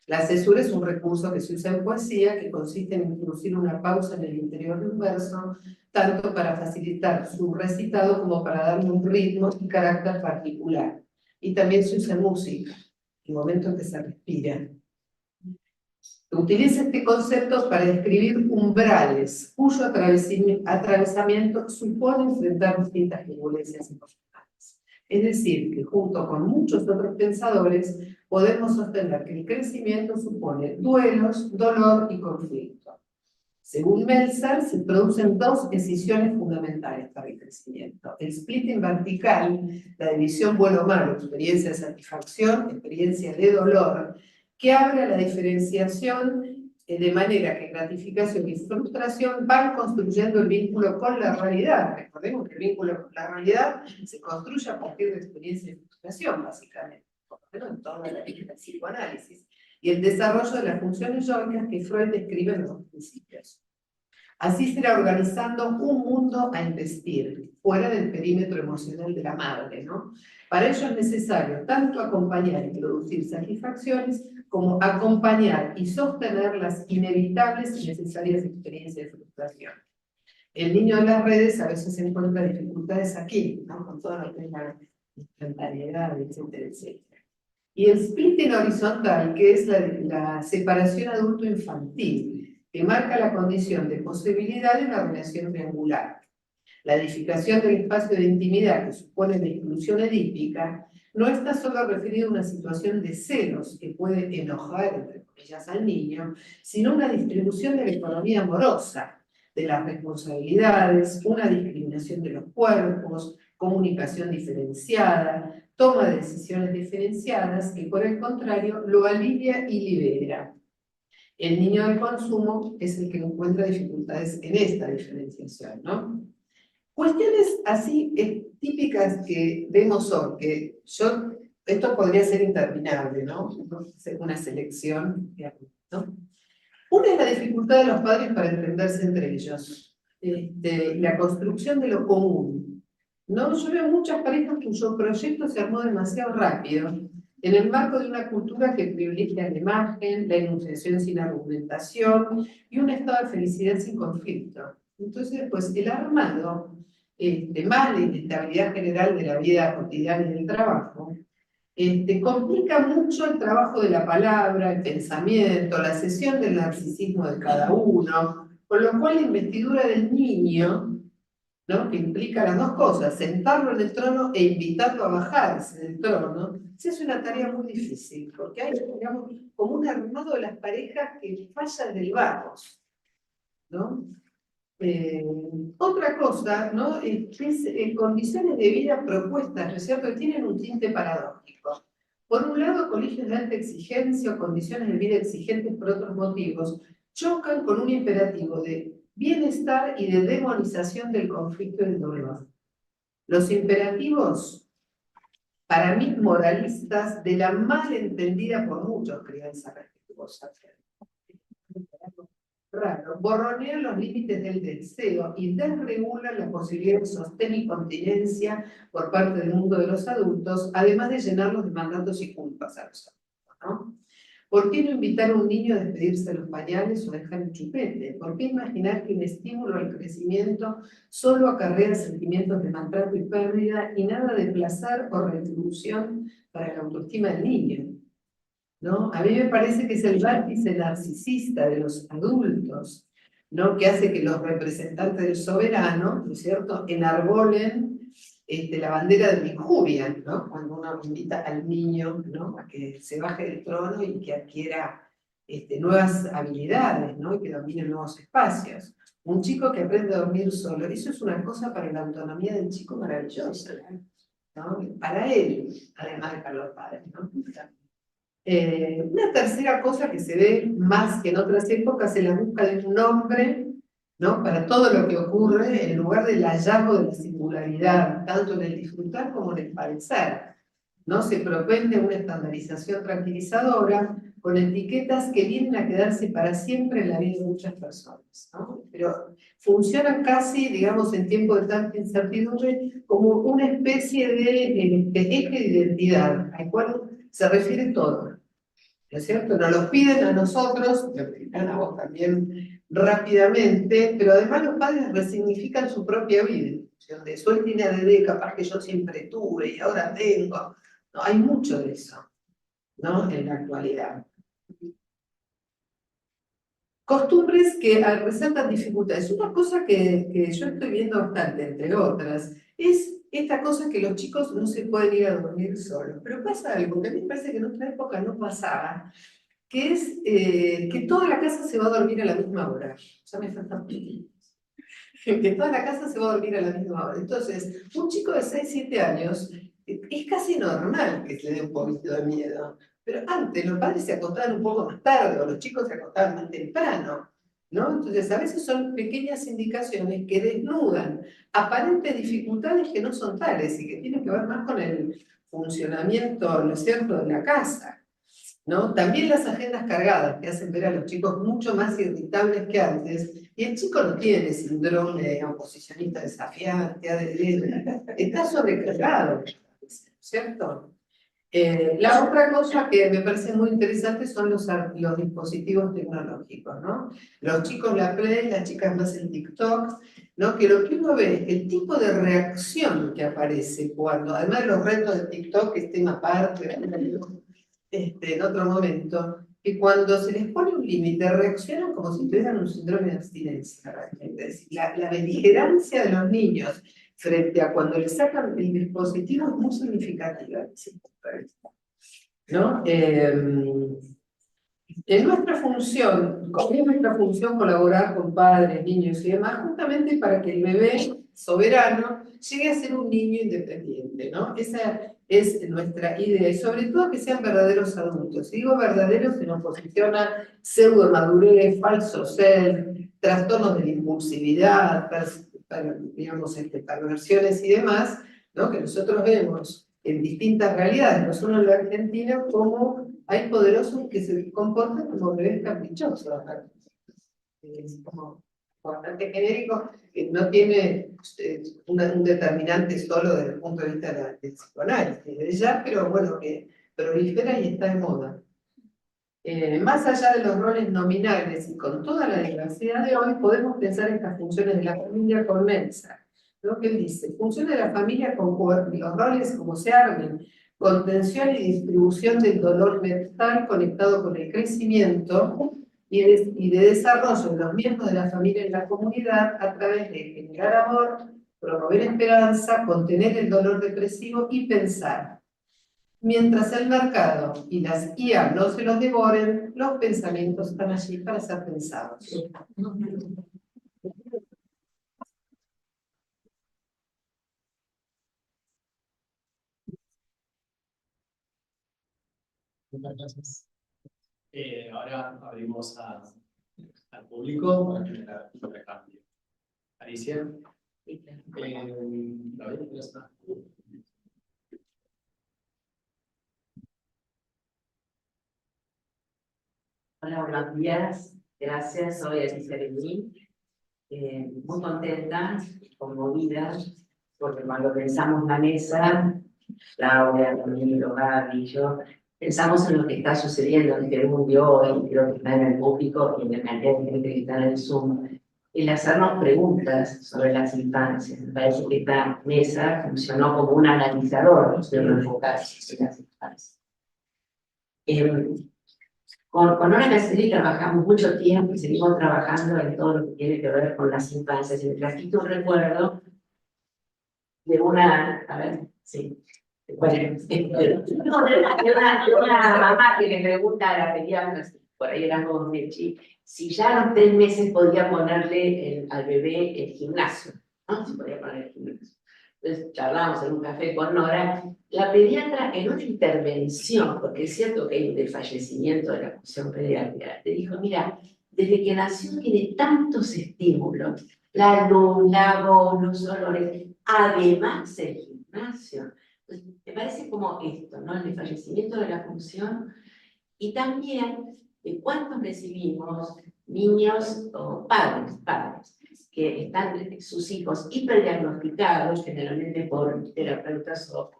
La cesura es un recurso que se usa en poesía que consiste en introducir una pausa en el interior de un verso, tanto para facilitar su recitado como para darle un ritmo y carácter particular. Y también se usa en música, el momento en que se respira. Utiliza este concepto para describir umbrales, cuyo atravesamiento supone enfrentar distintas turbulencias emocionales. Es decir, que junto con muchos otros pensadores podemos sostener que el crecimiento supone duelos, dolor y conflicto. Según Meltzer, se producen dos decisiones fundamentales para el crecimiento. El splitting vertical, la división bueno-malo, experiencia de satisfacción, experiencia de dolor, que abre a la diferenciación de manera que gratificación y frustración van construyendo el vínculo con la realidad. Recordemos que el vínculo con la realidad se construye a partir de experiencia y frustración, básicamente, por lo menos en torno a la línea del psicoanálisis, y el desarrollo de las funciones yoicas que Freud describe en los principios. Así se irá organizando un mundo a investir, fuera del perímetro emocional de la madre, ¿no? Para ello es necesario tanto acompañar y producir satisfacciones, como acompañar y sostener las inevitables y necesarias experiencias de frustración. El niño de las redes a veces encuentra dificultades aquí, ¿no? Con todo lo que es la instantariedad, etcétera, etcétera. Y el splitting horizontal, que es la separación adulto-infantil, que marca la condición de posibilidad de una relación triangular. La edificación del espacio de intimidad que supone la inclusión edípica no está solo referida a una situación de celos que puede enojar, entre comillas, al niño, sino una distribución de la economía amorosa, de las responsabilidades, una discriminación de los cuerpos, comunicación diferenciada, toma de decisiones diferenciadas que por el contrario lo alivia y libera. El niño del consumo es el que encuentra dificultades en esta diferenciación, ¿no? Cuestiones así típicas que vemos hoy, que esto podría ser interminable, ¿no? Una selección, ¿no? Una es la dificultad de los padres para entenderse entre ellos, la construcción de lo común, ¿no? Yo veo muchas parejas cuyo proyecto se armó demasiado rápido, en el marco de una cultura que privilegia la imagen, la enunciación sin argumentación y un estado de felicidad sin conflicto. Entonces, pues el armado, más la inestabilidad general de la vida cotidiana y del trabajo, complica mucho el trabajo de la palabra, el pensamiento, la cesión del narcisismo de cada uno, con lo cual la investidura del niño, ¿no? Que implica las dos cosas, sentarlo en el trono e invitarlo a bajarse del trono, se hace una tarea muy difícil, porque hay, digamos, como un armado de las parejas que falla del vagos, ¿no? Otra cosa, ¿no? Es condiciones de vida propuestas, ¿no es cierto?, que tienen un tinte paradójico. Por un lado, colegios de alta exigencia o condiciones de vida exigentes por otros motivos chocan con un imperativo de bienestar y de demonización del conflicto y del dolor. Los imperativos, para mí moralistas, de la mal entendida por muchos crianza respetuosa. Raro, borronean los límites del deseo y desregulan la posibilidad de sostén y continencia por parte del mundo de los adultos, además de llenarlos de mandatos y culpas a los adultos, ¿no? ¿Por qué no invitar a un niño a despedirse de los pañales o dejar el chupete? ¿Por qué imaginar que un estímulo al crecimiento solo acarrea sentimientos de maltrato y pérdida y nada de placer o retribución para la autoestima del niño? ¿No? A mí me parece que es el vértice narcisista de los adultos, ¿no? Que hace que los representantes del soberano, ¿no es cierto?, enarbolen la bandera de la injuria, ¿no? Cuando uno invita al niño, ¿no?, a que se baje del trono y que adquiera nuevas habilidades, ¿no?, y que domine nuevos espacios. Un chico que aprende a dormir solo, eso es una cosa para la autonomía del chico maravillosa, ¿no? Para él, además de para los padres, ¿no? Una tercera cosa que se ve más que en otras épocas es la búsqueda de un nombre, ¿no?, para todo lo que ocurre en lugar del hallazgo de la singularidad, tanto en el disfrutar como en el padecer, ¿no? Se propende una estandarización tranquilizadora con etiquetas que vienen a quedarse para siempre en la vida de muchas personas, ¿no? Pero funcionan casi, digamos, en tiempos de tanta incertidumbre, como una especie de eje de identidad al cual se refiere todo. ¿no es cierto? Nos los piden a nosotros, te pedirán a vos también rápidamente, pero además los padres resignifican su propia vida. De eso él tiene ADD, capaz que yo siempre tuve y ahora tengo. No, hay mucho de eso, ¿no? En la actualidad. Costumbres que resaltan dificultades. Una cosa que yo estoy viendo bastante, entre otras, es esta cosa que los chicos no se pueden ir a dormir solos. Pero pasa algo que a mí me parece que en otra época no pasaba, que es que toda la casa se va a dormir a la misma hora. Ya me faltan que toda la casa se va a dormir a la misma hora. Entonces, un chico de 6, 7 años, es casi normal que se le dé un poquito de miedo. Pero antes los padres se acostaban un poco más tarde, o los chicos se acostaban más temprano, ¿no? Entonces, a veces son pequeñas indicaciones que desnudan aparentes dificultades que no son tales y que tienen que ver más con el funcionamiento, ¿no es cierto?, de la casa, ¿no? También las agendas cargadas que hacen ver a los chicos mucho más irritables que antes, y el chico no tiene síndrome de oposicionista desafiante, ADD, está sobrecargado, ¿cierto? La otra cosa que me parece muy interesante son los dispositivos tecnológicos, ¿no? Los chicos la Play, las chicas más el TikTok, ¿no? Que lo que uno ve, el tipo de reacción que aparece cuando, además de los retos de TikTok, que estén aparte, en otro momento, que cuando se les pone un límite reaccionan como si tuvieran un síndrome de abstinencia realmente. Es decir, la beligerancia de los niños frente a cuando les sacan el dispositivo es muy significativa, ¿no? Es nuestra función colaborar con padres, niños y demás, justamente para que el bebé soberano llegue a ser un niño independiente, ¿no? Esa es nuestra idea, y sobre todo que sean verdaderos adultos. Si digo verdaderos, se nos posiciona pseudo-madurez, falso ser, trastornos de la impulsividad, digamos, perversiones y demás, ¿no? Que nosotros vemos en distintas realidades, no solo en la Argentina, como hay poderosos que se comportan como bebés caprichosos. Es como bastante genérico, que no tiene un determinante solo desde el punto de vista del psicoanálisis, de ella, pero bueno, que prolifera y está de moda. Más allá de los roles nominales y con toda la diversidad de hoy, podemos pensar estas funciones de la familia con Mensa. Lo que él dice, funciones de la familia con los roles como se armen, contención y distribución del dolor mental conectado con el crecimiento y de desarrollo de los miembros de la familia en la comunidad a través de generar amor, promover esperanza, contener el dolor depresivo y pensar. Mientras el mercado y las IA no se los devoren, los pensamientos están allí para ser pensados. Muchas gracias. Ahora abrimos al público para generar intercambio. Alicia. David, ya está. Hola, buenos días. Gracias, soy Alicia Bení. Muy contenta, conmovida, porque cuando pensamos la mesa, Claudia, Camilo, Gaby y yo, pensamos en lo que está sucediendo en el mundo hoy, creo que está en el público y en la cantidad de gente que está en el Zoom, el hacernos preguntas sobre las infancias. Me parece que esta mesa funcionó como un analizador de lo enfocarse en las infancias. Con Nora Castelli trabajamos mucho tiempo y seguimos trabajando en todo lo que tiene que ver con las infancias. Y me trajiste un recuerdo de una, a ver, sí, bueno, de una mamá que le pregunta a la pediatra, por ahí éramos de Chi, si ya a los 3 meses podía ponerle al bebé el gimnasio, ¿no? Si podía poner el gimnasio. Entonces charlamos en un café con Nora, la pediatra en una intervención, porque es cierto que hay un desfallecimiento de la función pediátrica, le dijo, mira, desde que nació tiene tantos estímulos, la luz, la voz, los olores, además el gimnasio. Entonces, me parece como esto, ¿no? El desfallecimiento de la función y también de cuántos recibimos niños o padres que están sus hijos hiperdiagnosticados, generalmente por terapeutas o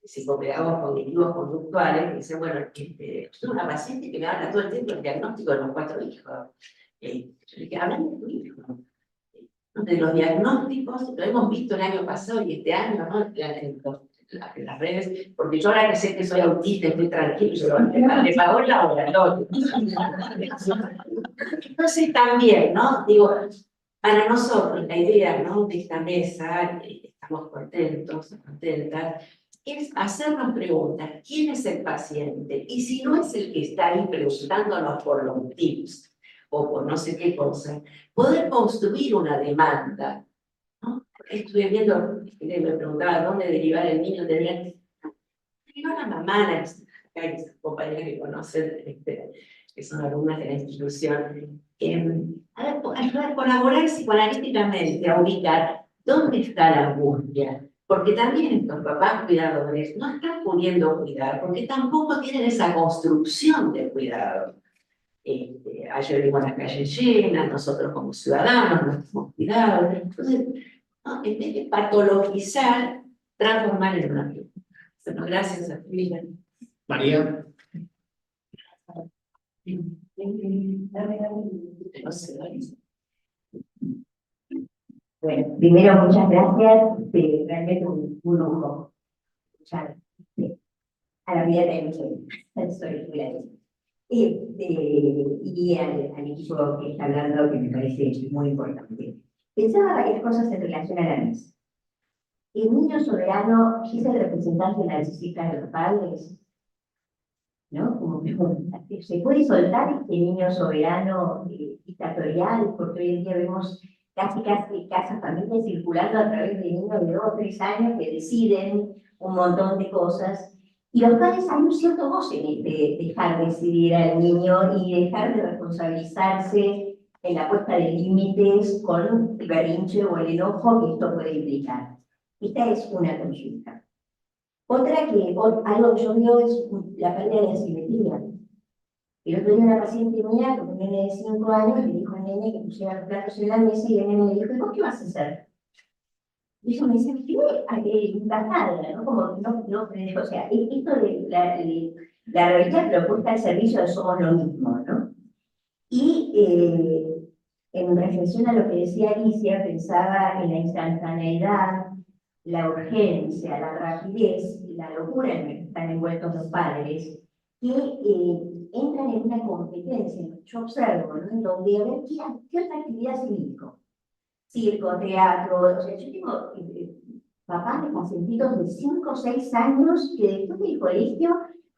psicopedagogos cognitivos conductuales, que dicen, bueno, soy una paciente que me habla todo el tiempo del diagnóstico de los 4 hijos. Yo le dije, hablan de tu hijo. De los diagnósticos, lo hemos visto el año pasado y este año, ¿no? En las redes, porque yo ahora que sé que soy autista, estoy tranquilo, yo me pagó el laboratorio. Entonces también, ¿no? Digo, para nosotros la idea, ¿no? De esta mesa, estamos contentos, contentas, es hacernos preguntas, ¿quién es el paciente? Y si no es el que está ahí preguntándonos por los tips o por no sé qué cosa, poder construir una demanda, ¿no? Estuve viendo, me preguntaba dónde derivar el niño, derivar a la mamá, hay compañeras que conocen, que son alumnas de la institución, a colaborar psicoanalíticamente, a ubicar dónde está la angustia, porque también los papás cuidadores no están pudiendo cuidar, porque tampoco tienen esa construcción de cuidado. Ayer vimos las calles llenas, nosotros como ciudadanos no estamos cuidados. Entonces, ¿no? En vez de patologizar, transformar en una vida. Bueno, gracias a ti. María. Bueno, primero muchas gracias, realmente un lujo escuchar a la vida de mi soy muy agradecida. Y al equipo que está hablando, que me parece muy importante. Pensaba varias cosas en relación a la mesa. El niño soberano es el representante narcisista de los padres, ¿no? Como que se puede soltar este niño soberano dictatorial, porque hoy en día vemos casi casas, familias circulando a través de niños de 2 o 3 años que deciden un montón de cosas. Y los padres hay un cierto goce de dejar decidir al niño y dejar de responsabilizarse en la puesta de límites con el berrinche o el enojo que esto puede implicar. Esta es una consulta. Otra algo que yo veo es la pérdida de la simetría. El otro día una paciente mía, con un nene de 5 años, le dijo al nene que pusiera los platos en la mesa y el nene le dijo, ¿y vos qué vas a hacer? Y eso me dice, impactada, ¿no? Como no, o sea, esto de la realidad propuesta al servicio de somos lo mismo, ¿no? Y en reflexión a lo que decía Alicia, pensaba en la instantaneidad, la urgencia, la rapidez y la locura en la que están envueltos los padres, que entran en una competencia, yo observo, ¿no? En donde, a ver, ¿qué otra actividad se dijo? Circo, teatro, o sea, yo tengo papás de pacientitos de 5 o 6 años que después del colegio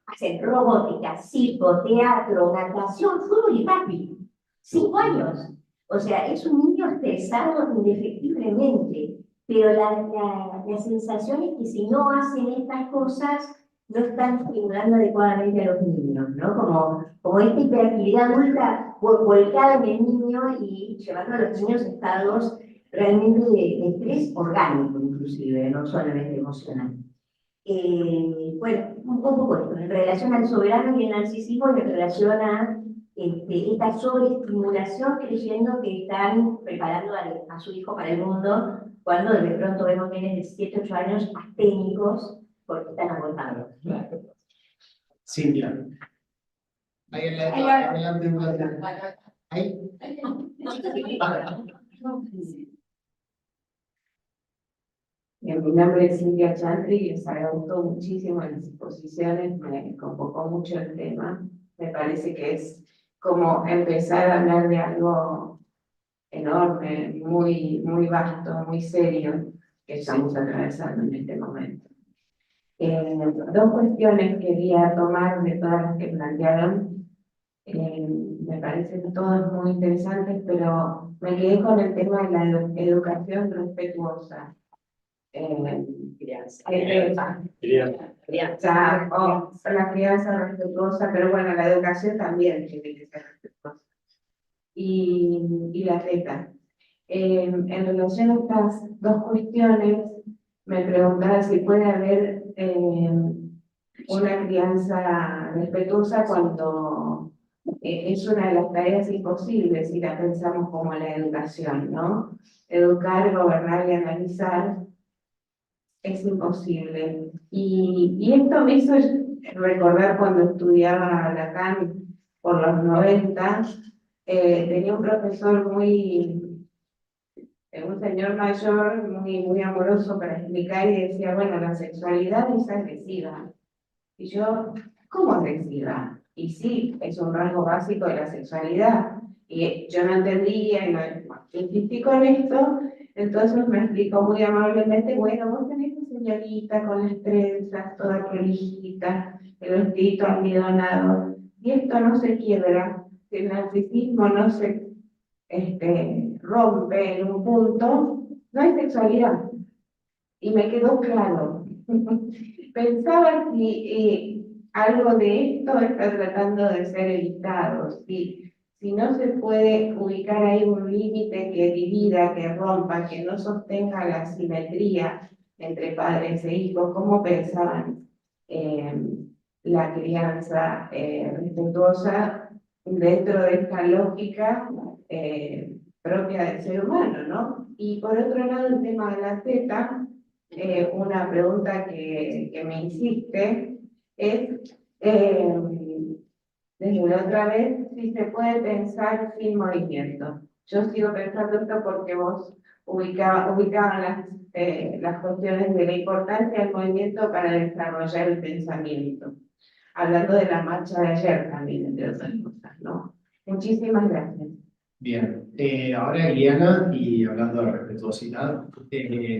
hacen robótica, circo, teatro, natación, fútbol y rugby. 5 años. O sea, es un niño estresado indefectiblemente, pero la sensación es que si no hacen estas cosas, no están estimulando adecuadamente a los niños, ¿no? Como esta hiperactividad adulta volcada en el niño y llevando a los niños a estados realmente de estrés orgánico, inclusive, no solamente emocional. Bueno, un poco esto, en relación al soberano y el narcisismo, en relación a esta sobreestimulación, creyendo que están preparando a su hijo para el mundo, cuando de pronto vemos nenes de 7, 8 años asténicos porque están agotados. Cintia. Ahí adelante. Ahí. Mi nombre es Cintia Chantri y les agradezco muchísimo las exposiciones, me convocó mucho el tema. Me parece que es como empezar a hablar de algo enorme, muy, muy vasto, muy serio que estamos atravesando en este momento. 2 cuestiones quería tomar de todas las que plantearon. Me parecen todas muy interesantes, pero me quedé con el tema de la educación respetuosa. La crianza respetuosa, pero bueno, la educación también tiene que ser respetuosa. Y la teta. En relación a estas 2 cuestiones, me preguntaba si puede haber una crianza respetuosa cuando es una de las tareas imposibles si la pensamos como la educación, ¿no? Educar, gobernar y analizar es imposible. Y esto me hizo recordar cuando estudiaba Lacan por los 90, tenía un profesor un señor mayor muy amoroso para explicar y decía, bueno, la sexualidad es agresiva. Y yo, ¿cómo agresiva? Y sí, es un rasgo básico de la sexualidad. Y yo no entendía, y no, insistí con esto, entonces me explicó muy amablemente, bueno, vos tenés una señorita con las trenzas, toda prolijita, el vestidito almidonado, y esto no se quiebra, el narcisismo no se rompe en un punto, no hay sexualidad. Y me quedó claro. Pensaba si algo de esto está tratando de ser evitado, si no se puede ubicar ahí un límite que divida, que rompa, que no sostenga la simetría entre padres e hijos, ¿cómo pensaban la crianza respetuosa dentro de esta lógica propia del ser humano, ¿no? Y por otro lado, el tema de la teta, una pregunta que me insiste es, desde la otra vez, si se puede pensar sin movimiento. Yo sigo pensando esto porque vos ubicaban las cuestiones de la importancia del movimiento para desarrollar el pensamiento. Hablando de la marcha de ayer también, entre otras cosas, ¿no? Muchísimas gracias. Bien, ahora Liliana, y hablando de respetuosidad,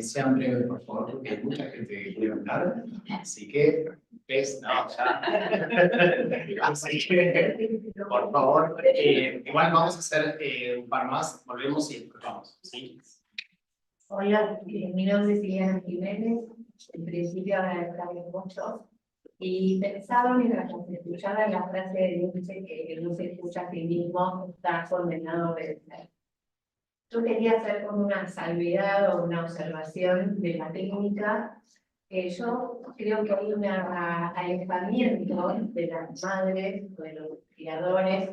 sean breves, por favor, porque hay mucha gente que quiere hablar, así que, ¿ves? No, ya. Así que, por favor, igual vamos a hacer un par más, volvemos y después vamos, ¿sí? Hola, mi nombre es Liliana Jiménez, en principio agradecerles mucho. Y pensaba mientras escuchaba la frase de Nietzsche que el no se escucha a sí mismo está condenado a obedecer. Yo quería hacer como una salvedad o una observación de la técnica. Yo creo que hay un alejamiento de las madres o de los criadores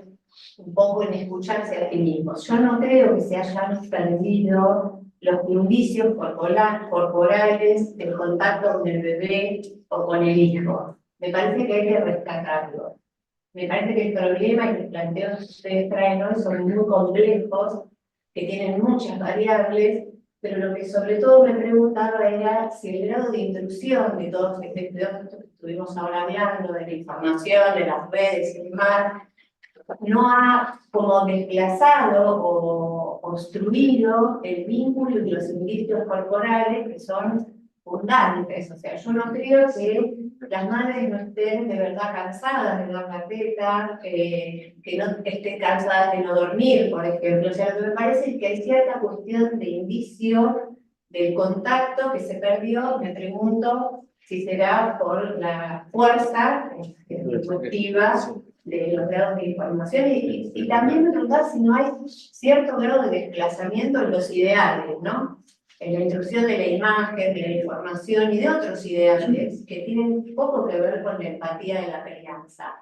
un poco en escucharse a sí mismos. Yo no creo que se hayan perdido los indicios corporales del contacto con el bebé o con el hijo. Me parece que hay que rescatarlo. Me parece que el problema y los planteos que ustedes traen hoy son muy complejos, que tienen muchas variables, pero lo que sobre todo me preguntaba era si el grado de intrusión de todos estos que estuvimos ahora hablando, de la información, de las redes y demás, no ha como desplazado o obstruido el vínculo y los indicios corporales que son fundantes. O sea, yo no creo que las madres no estén de verdad cansadas de dar la teta, que no estén cansadas de no dormir, por ejemplo. O sea, lo que me parece es que hay cierta cuestión de indicio del contacto que se perdió. Me pregunto si será por la fuerza disruptiva de los grados de información y también me preguntaba si no hay cierto grado de desplazamiento en los ideales, ¿no? En la instrucción de la imagen, de la información y de otros ideales que tienen poco que ver con la empatía de la crianza.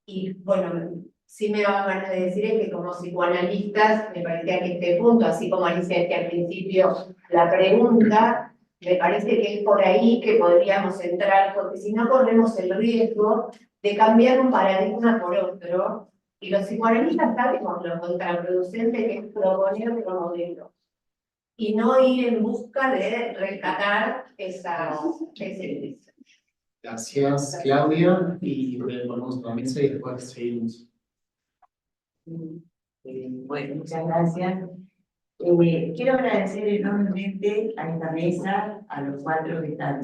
Y bueno, sí me daban ganas de decir es que como psicoanalistas me parecía que este punto, así como dice que al principio la pregunta, me parece que es por ahí que podríamos entrar, porque si no corremos el riesgo de cambiar un paradigma por otro, y los psicoanalistas sabemos lo contraproducente que es proponer otro modelo, y no ir en busca de rescatar ese. Gracias, Claudia, y volvemos a la mesa y después seguimos. Bueno, muchas gracias. Quiero agradecer enormemente a esta mesa, a los cuatro que están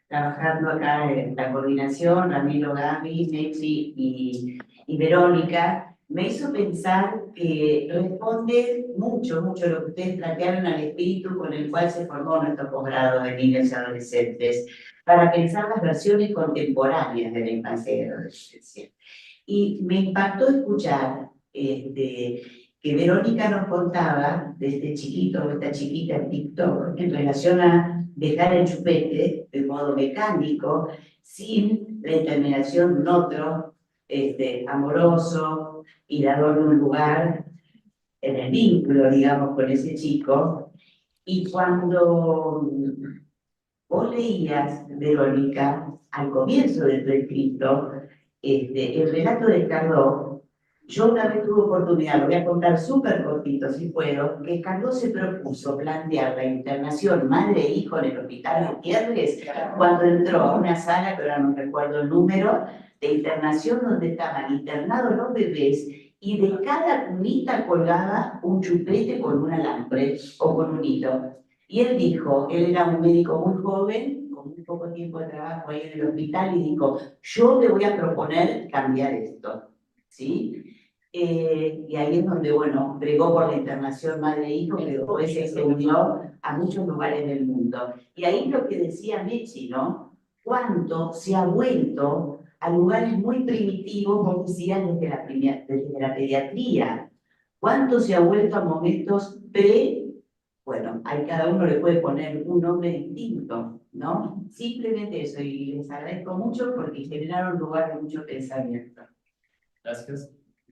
trabajando acá en la coordinación, Ramiro, Gaby, Nexi y Verónica. Me hizo pensar que responde mucho lo que ustedes plantearon al espíritu con el cual se formó nuestro posgrado de niños y adolescentes, para pensar las versiones contemporáneas de la infancia y la adolescencia. Y me impactó escuchar que Verónica nos contaba de este chiquito o esta chiquita en TikTok en relación a dejar el chupete de modo mecánico, sin la intermediación de un otro amoroso y dador de un lugar en el vínculo, digamos, con ese chico. Y cuando Vos leías, Verónica, al comienzo de tu escrito, el relato de Cardó. Yo una vez tuve oportunidad, lo voy a contar súper cortito si puedo, que Cardó se propuso plantear la internación madre e hijo en el hospital de Pierres cuando entró a una sala, pero ahora no recuerdo el número, de internación donde estaban internados los bebés y de cada cunita colgaba un chupete con un alambre o con un hilo. Y él dijo, él era un médico muy joven, con muy poco tiempo de trabajo ahí en el hospital, y dijo, yo te voy a proponer cambiar esto, ¿sí? Y ahí es donde, bueno, bregó por la internación madre-hijo, que después se extendió a muchos lugares del mundo. Y ahí lo que decía Mechi, ¿no? Cuánto se ha vuelto a lugares muy primitivos, vos decías, desde la pediatría. Cuánto se ha vuelto a momentos bueno, a cada uno le puede poner un nombre distinto, ¿no? Simplemente eso, y les agradezco mucho porque generaron un lugar de mucho pensamiento. Gracias.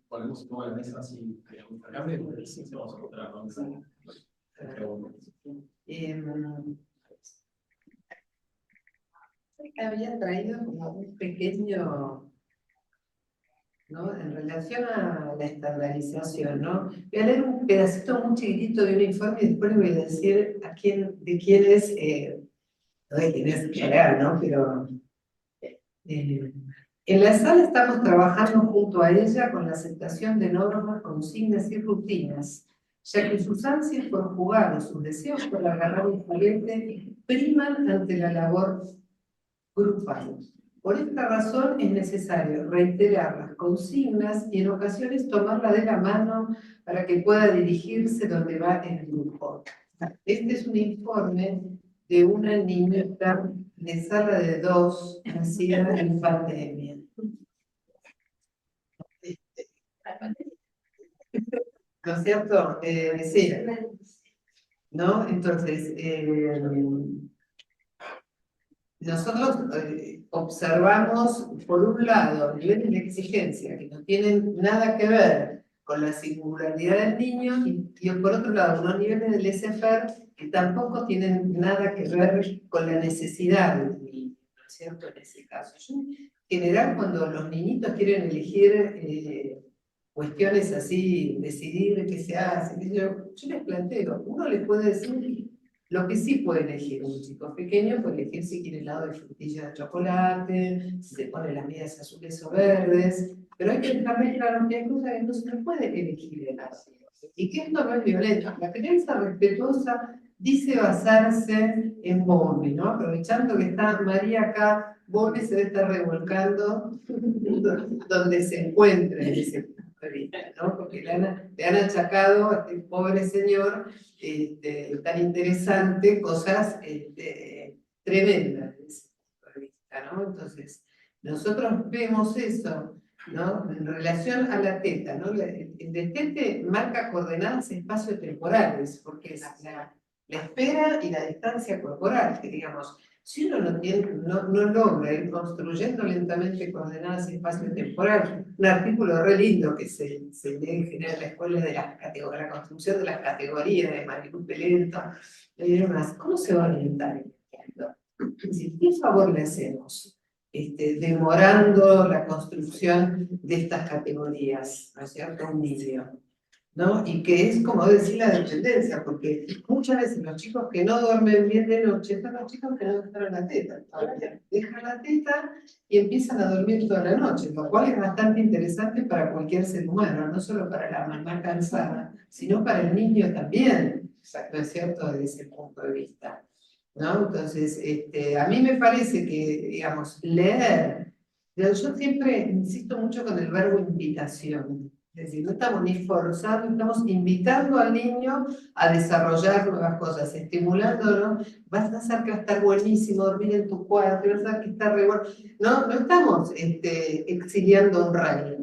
Ponemos toda la mesa así, cambio, y después vamos a otra ronda. Había traído como un pequeño, ¿no? En relación a la estandarización, ¿no? Voy a leer un pedacito muy chiquitito de un informe y después les voy a decir de quién es, no de quién es real, ¿no? Pero en la sala estamos trabajando junto a ella con la aceptación de normas, consignas y rutinas, ya que sus ansias por jugar o sus deseos por agarrar un juguete priman ante la labor grupal. Por esta razón es necesario reiterar las consignas y en ocasiones tomarla de la mano para que pueda dirigirse donde va el grupo. Este es un informe de una niñita de sala de 2 nacida en pandemia. ¿No es cierto? Sí. ¿No? Entonces, nosotros observamos, por un lado, niveles de exigencia que no tienen nada que ver con la singularidad del niño y por otro lado, unos niveles de laissez-faire que tampoco tienen nada que ver con la necesidad del niño, ¿no es cierto? En ese caso. Yo, en general, cuando los niñitos quieren elegir cuestiones así, decidir qué se hace, yo les planteo, uno les puede decir lo que sí puede elegir un chico pequeño, puede elegir si quiere helado de frutilla de chocolate, si se pone las medias azules o verdes, pero hay que dejarles claro que hay cosas que no se puede elegir helado. Y que esto no es violento. La crianza respetuosa dice basarse en Bombi, ¿no? Aprovechando que está María acá, Bombi se debe estar revolcando donde se encuentre en ese punto de vista, ¿no? Porque le han achacado a este pobre señor tan interesante, cosas tremendas desde ese punto de vista, ¿no? Entonces, nosotros vemos eso, ¿no? En relación a la teta, ¿no? El destete marca coordenadas espacio-temporales, porque es la espera y la distancia corporal, que digamos, si uno no logra ir construyendo lentamente coordenadas espacio-temporal, un artículo re lindo que se lee en general en la escuela de la construcción de las categorías de Marilu Pelento, y demás, ¿cómo se va a orientar? ¿Qué favor le hacemos? Demorando la construcción de estas categorías, ¿no es cierto? Un niño, ¿no? Y que es como decir la dependencia, porque muchas veces los chicos que no duermen bien de noche son los chicos que no dejaron la teta. Dejan la teta y empiezan a dormir toda la noche, lo cual es bastante interesante para cualquier ser humano, no solo para la mamá cansada, sino para el niño también, ¿no es cierto? Desde ese punto de vista, ¿no? Entonces, a mí me parece que, digamos, leer, yo siempre insisto mucho con el verbo invitación. Es decir, no estamos ni forzando, estamos invitando al niño a desarrollar nuevas cosas, estimulándolo. Vas a hacer que va a estar buenísimo dormir en tu cuarto, vas a hacer que está re bueno. No estamos exiliando un rey,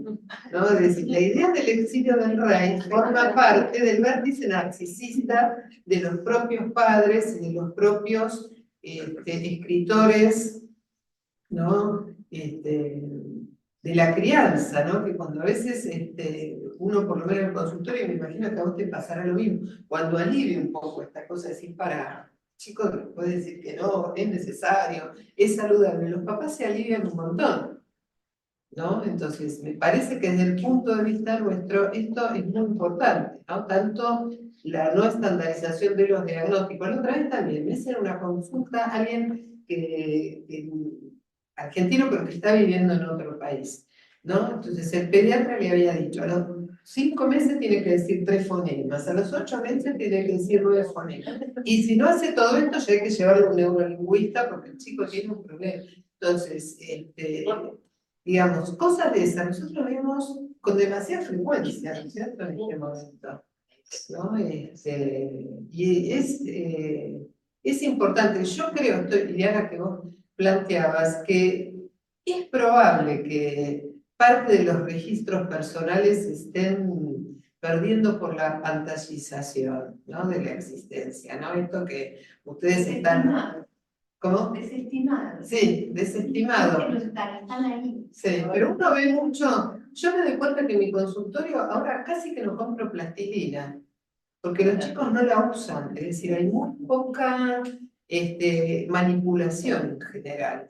¿no? Es decir, la idea del exilio del rey forma parte del vértice narcisista de los propios padres y de los propios escritores, ¿no? De la crianza, ¿no? Que cuando a veces uno, por lo menos en el consultorio, me imagino que a vos te pasará lo mismo, cuando alivia un poco esta cosa de decir, para, chico puede decir que no, es necesario, es saludable, los papás se alivian un montón, ¿no? Entonces, me parece que desde el punto de vista nuestro, esto es muy importante, ¿no? Tanto la no estandarización de los diagnósticos. La otra vez también me hacen una consulta alguien argentino, pero que está viviendo en otro país, ¿no? Entonces, el pediatra le había dicho, a los 5 meses tiene que decir 3 fonemas, a los 8 meses tiene que decir 9 fonemas. Y si no hace todo esto, ya hay que llevarlo a un neurolingüista porque el chico tiene un problema. Entonces, digamos, cosas de esas nosotros vemos con demasiada frecuencia, ¿no es cierto? En este momento, ¿no? Y es importante, yo creo, Liliana, que vos planteabas, que es probable que parte de los registros personales se estén perdiendo por la pantallización, ¿no? De la existencia, ¿no? Esto que ustedes están... ¿Cómo? Desestimado. Sí, desestimado. Están ahí. Sí, pero uno ve mucho, yo me doy cuenta que en mi consultorio ahora casi que no compro plastilina, porque los chicos no la usan, es decir, hay muy poca manipulación en general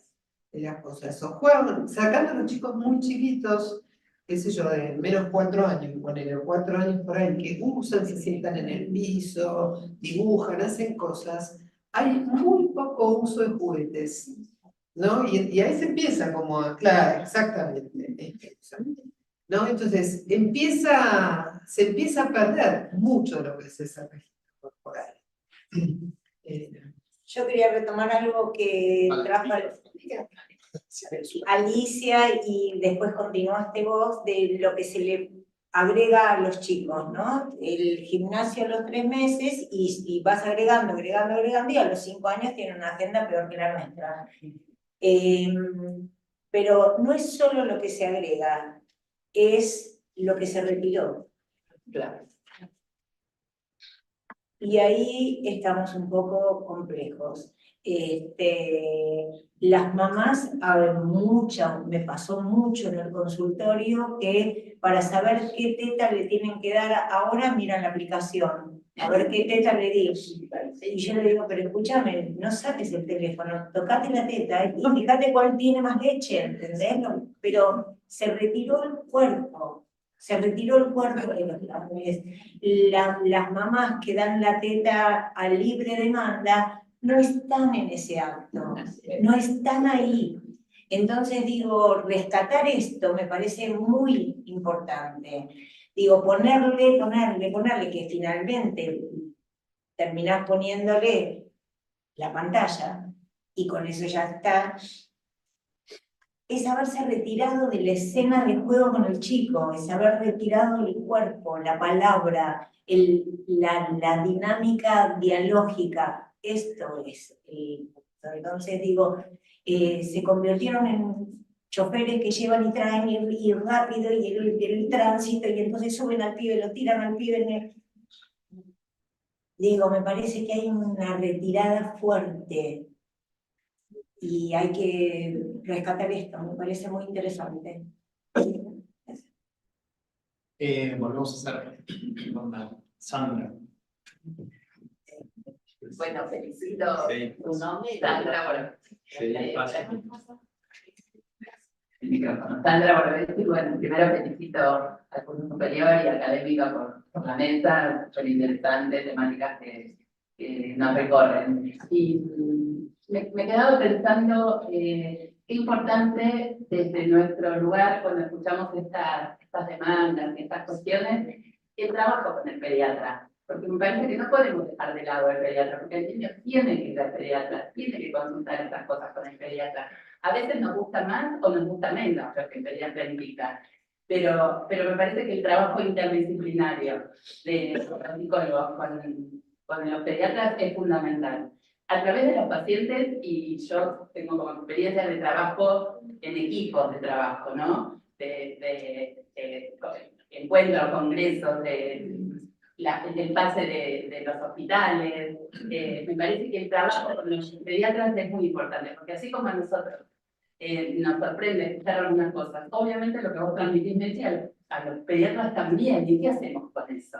de las cosas. O juegan, sacando a los chicos muy chiquitos, qué sé yo, de menos 4 años, ponele 4 años por ahí, que usan, se sientan en el piso, dibujan, hacen cosas, hay muy poco uso de juguetes. ¿No? Y ahí se empieza como, claro, exactamente, ¿no? Entonces, se empieza a perder mucho de lo que es ese registro corporal. Yo quería retomar algo que trajo Alicia y después continuaste vos, de lo que se le agrega a los chicos, ¿no? El gimnasio a los 3 meses y vas agregando, y a los 5 años tiene una agenda peor que la nuestra. Pero no es solo lo que se agrega, es lo que se retiró. Claro. Y ahí estamos un poco complejos. Las mamás, me pasó mucho en el consultorio que para saber qué teta le tienen que dar ahora, miran la aplicación, a ver qué teta le di. Y yo le digo, pero escúchame, no saques el teléfono, tocate la teta y fíjate cuál tiene más leche, ¿entendés? Pero se retiró el cuerpo. Se retiró el cuerpo de los padres. Las mamás que dan la teta a libre demanda no están en ese acto, no están ahí. Entonces digo, rescatar esto me parece muy importante. Digo, ponerle, que finalmente terminás poniéndole la pantalla y con eso ya está. Es haberse retirado de la escena de juego con el chico, es haber retirado el cuerpo, la palabra, la dinámica dialógica. Esto es. Entonces digo, se convirtieron en choferes que llevan y traen y rápido y el tránsito y entonces suben al pibe, lo tiran al pibe. Digo, me parece que hay una retirada fuerte. Y hay que rescatar esto, me parece muy interesante. Volvemos a hacer ronda. Sandra. Bueno, felicito tu nombre, Sandra, Sandra Borovescu, bueno, primero felicito al curso superior y académico por la mesa, son interesantes, temáticas que nos recorren. Y me he quedado pensando qué importante desde nuestro lugar, cuando escuchamos estas demandas, estas cuestiones, el trabajo con el pediatra. Porque me parece que no podemos dejar de lado al pediatra, porque el niño tiene que ir al pediatra, tiene que consultar estas cosas con el pediatra. A veces nos gusta más o nos gusta menos lo que el pediatra indica. Pero me parece que el trabajo interdisciplinario de los psicólogos con los pediatras es fundamental. A través de los pacientes, y yo tengo como experiencia de trabajo en equipos de trabajo, ¿no? De encuentros, congresos, el pase de los hospitales. Me parece que el trabajo con los pediatras es muy importante, porque así como a nosotros nos sorprende escuchar algunas cosas, obviamente lo que vos transmitís, Mechi, a los pediatras también. ¿Y qué hacemos con eso?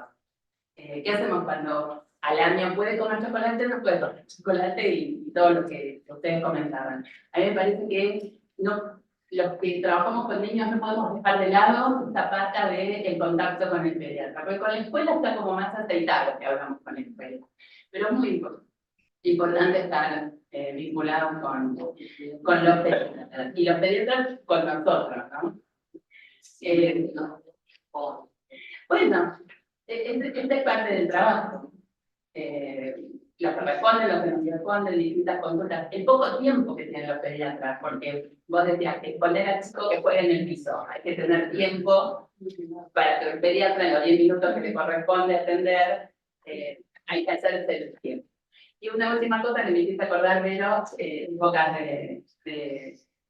¿Qué hacemos cuando al año puede comer chocolate, no puede comer chocolate y todo lo que ustedes comentaban. A mí me parece que no, los que trabajamos con niños no podemos dejar de lado esta pata del contacto con el pediatra, porque con la escuela está como más aceitado que hablamos con la escuela, pero es muy importante estar vinculados con los pediatras, y los pediatras con nosotros, ¿no? Bueno, esta es parte del trabajo. Lo que responden, lo que no responden, distintas conductas, el poco tiempo que tienen los pediatras, porque vos decías que poner al chico que juegue en el piso, hay que tener tiempo para que el pediatra en los 10 minutos que le corresponde atender, hay que hacerse el tiempo. Y una última cosa que me hiciste acordar, Vero, bocas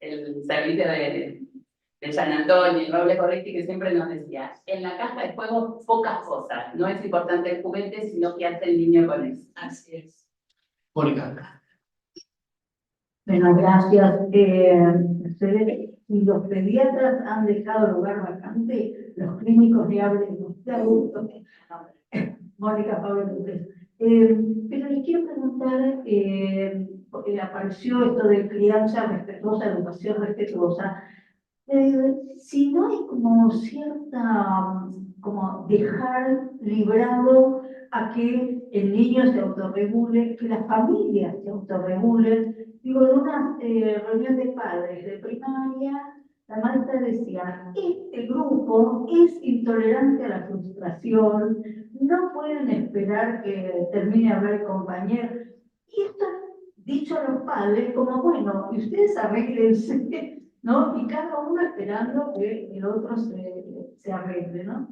el servicio de San Antonio y Robles Corristi, que siempre nos decía, en la caja de juego pocas cosas, no es importante el juguete, sino qué hace el niño con eso. Así es. Mónica. Bueno, gracias. Si los pediatras han dejado lugar vacante, los clínicos le hablen usted a gusto. Mónica Pablo López. Pero les quiero preguntar, apareció esto de crianza respetuosa, educación respetuosa. Si no hay como cierta, como dejar librado a que el niño se autorregule, que las familias se autorregulen. Digo, en una reunión de padres de primaria, la maestra decía, este grupo es intolerante a la frustración, no pueden esperar que termine de hablar el compañero. Y esto dicho a los padres como, bueno, y ustedes arréglense, ¿no? Y cada uno esperando que el otro se arregle, ¿no?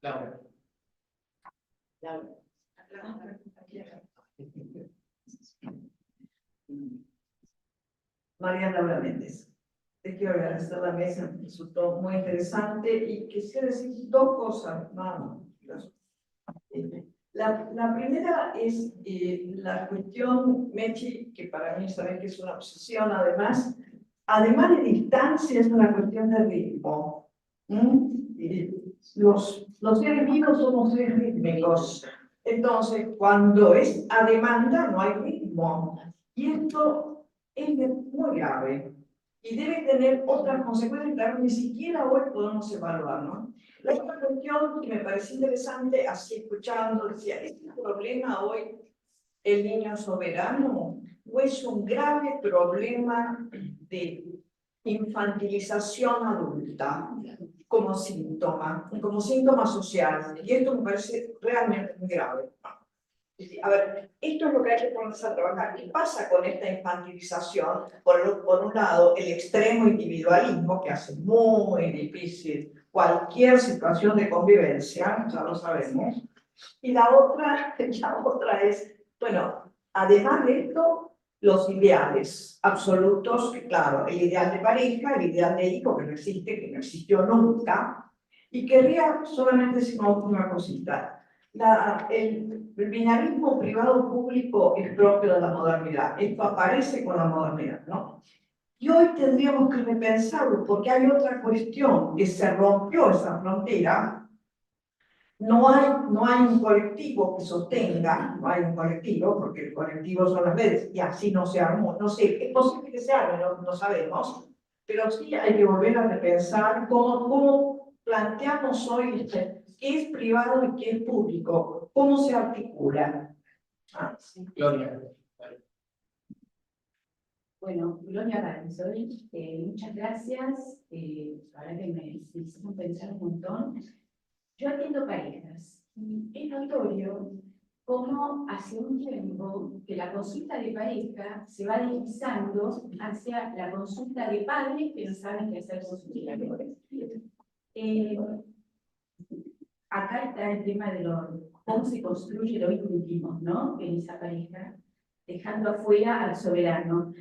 Laura. María Laura Méndez. Te quiero agradecer la mesa, me resultó muy interesante y quisiera decir dos cosas, vamos. La primera es la cuestión, Mechi, que para mí saben que es una obsesión, además de distancia, es una cuestión de ritmo. Los seres vivos somos seres rítmicos. Entonces, cuando es a demanda, no hay ritmo. Y esto es muy grave. Y debe tener otras consecuencias que ni siquiera hoy podemos evaluar, ¿no? La otra cuestión que me parece interesante, así escuchando, decía, ¿es un problema hoy el niño soberano? ¿O es un grave problema de infantilización adulta como síntoma social? Y esto me parece realmente muy grave. A ver, esto es lo que hay que ponerse a trabajar. ¿Qué pasa con esta infantilización? Por un lado, el extremo individualismo, que hace muy difícil cualquier situación de convivencia, ya lo sabemos. Y la otra es, bueno, además de esto, los ideales absolutos, que claro, el ideal de pareja, el ideal de hijo, que no existe, que no existió nunca. Y querría solamente decir una última cosita. El binarismo privado-público es propio de la modernidad. Esto aparece con la modernidad, ¿no? Y hoy tendríamos que repensarlo, porque hay otra cuestión, que se rompió esa frontera. No hay un colectivo que sostenga, no hay un colectivo, porque el colectivo son las redes, y así no se armó. No sé, es posible que se arme, no sabemos, pero sí hay que volver a repensar cómo planteamos hoy qué es privado y qué es público, cómo se articula. Sí. Gloria. Bueno, Gloria Ranzoli, muchas gracias. La verdad que me hicieron pensar un montón. Yo atiendo parejas y es notorio cómo hace un tiempo que la consulta de pareja se va deslizando hacia la consulta de padres que no saben qué hacer con sus hijos. Acá está el tema de cómo se construye lo íntimo, ¿no? En esa pareja, dejando afuera al soberano.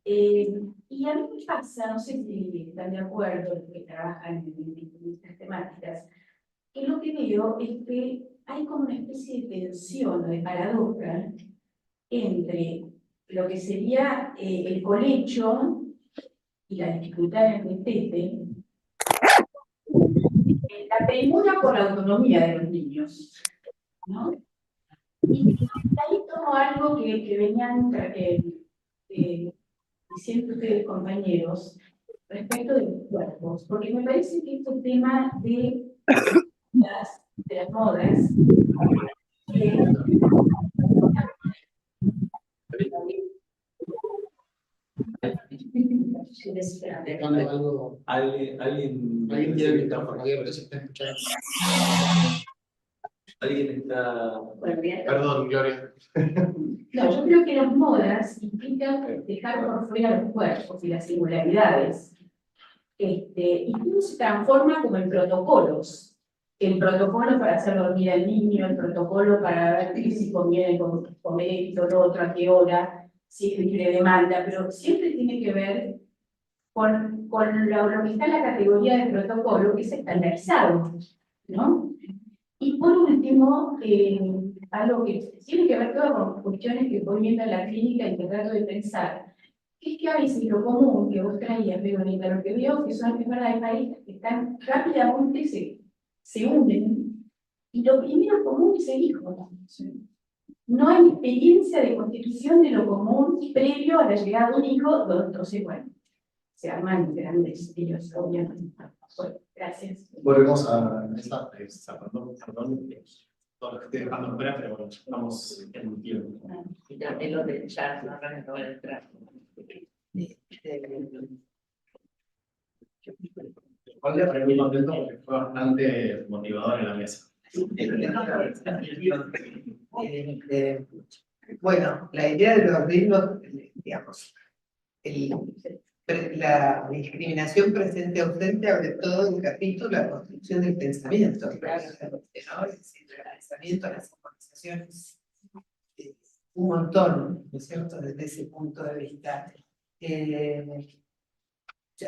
Y a mí me pasa, no sé si están de acuerdo los que trabajan en estas temáticas, que lo que veo es que hay como una especie de tensión o de paradoja entre lo que sería el colecho y la dificultad en el destete, la premura por la autonomía de los niños, ¿no? Y ahí tomo algo que venían diciendo ustedes, compañeros, respecto de los cuerpos, porque me parece que este tema de las modas, Alguien tiene el micrófono abierto, se está escuchando. Alguien está. Perdón, Gloria. no, yo creo que las modas implican dejar por fuera los cuerpos y las singularidades. Y todo se transforma como en protocolos. El protocolo para hacer dormir al niño, el protocolo para ver si conviene comer esto, lo otro, a qué hora, si es libre demanda, pero siempre tiene que ver con lo que está en la categoría de protocolo, que es estandarizado, ¿no? Y por último, algo que tiene que ver todo con cuestiones que voy viendo en la clínica y que trato de pensar, es que a veces lo común que vos traías, Verónica, lo que veo que son, es verdad, hay parejas que están rápidamente se unen, y lo primero común es el hijo. No hay experiencia de constitución de lo común previo a la llegada de un hijo, entonces, bueno, se arman grandes ellos, obviamente. Bueno, gracias. Volvemos a esa, perdón, todo lo que estoy dejando fuera, pero bueno, estamos en un tiempo. Y también lo de ya no van a entrar. Igual estoy muy contento porque fue bastante motivador en la mesa. Bueno, la idea de los ritmos, digamos, la discriminación presente-ausente abre todo el capítulo, la construcción del pensamiento, claro, ¿no? Es decir, el pensamiento, las organizaciones, un montón, ¿no es cierto?, desde ese punto de vista.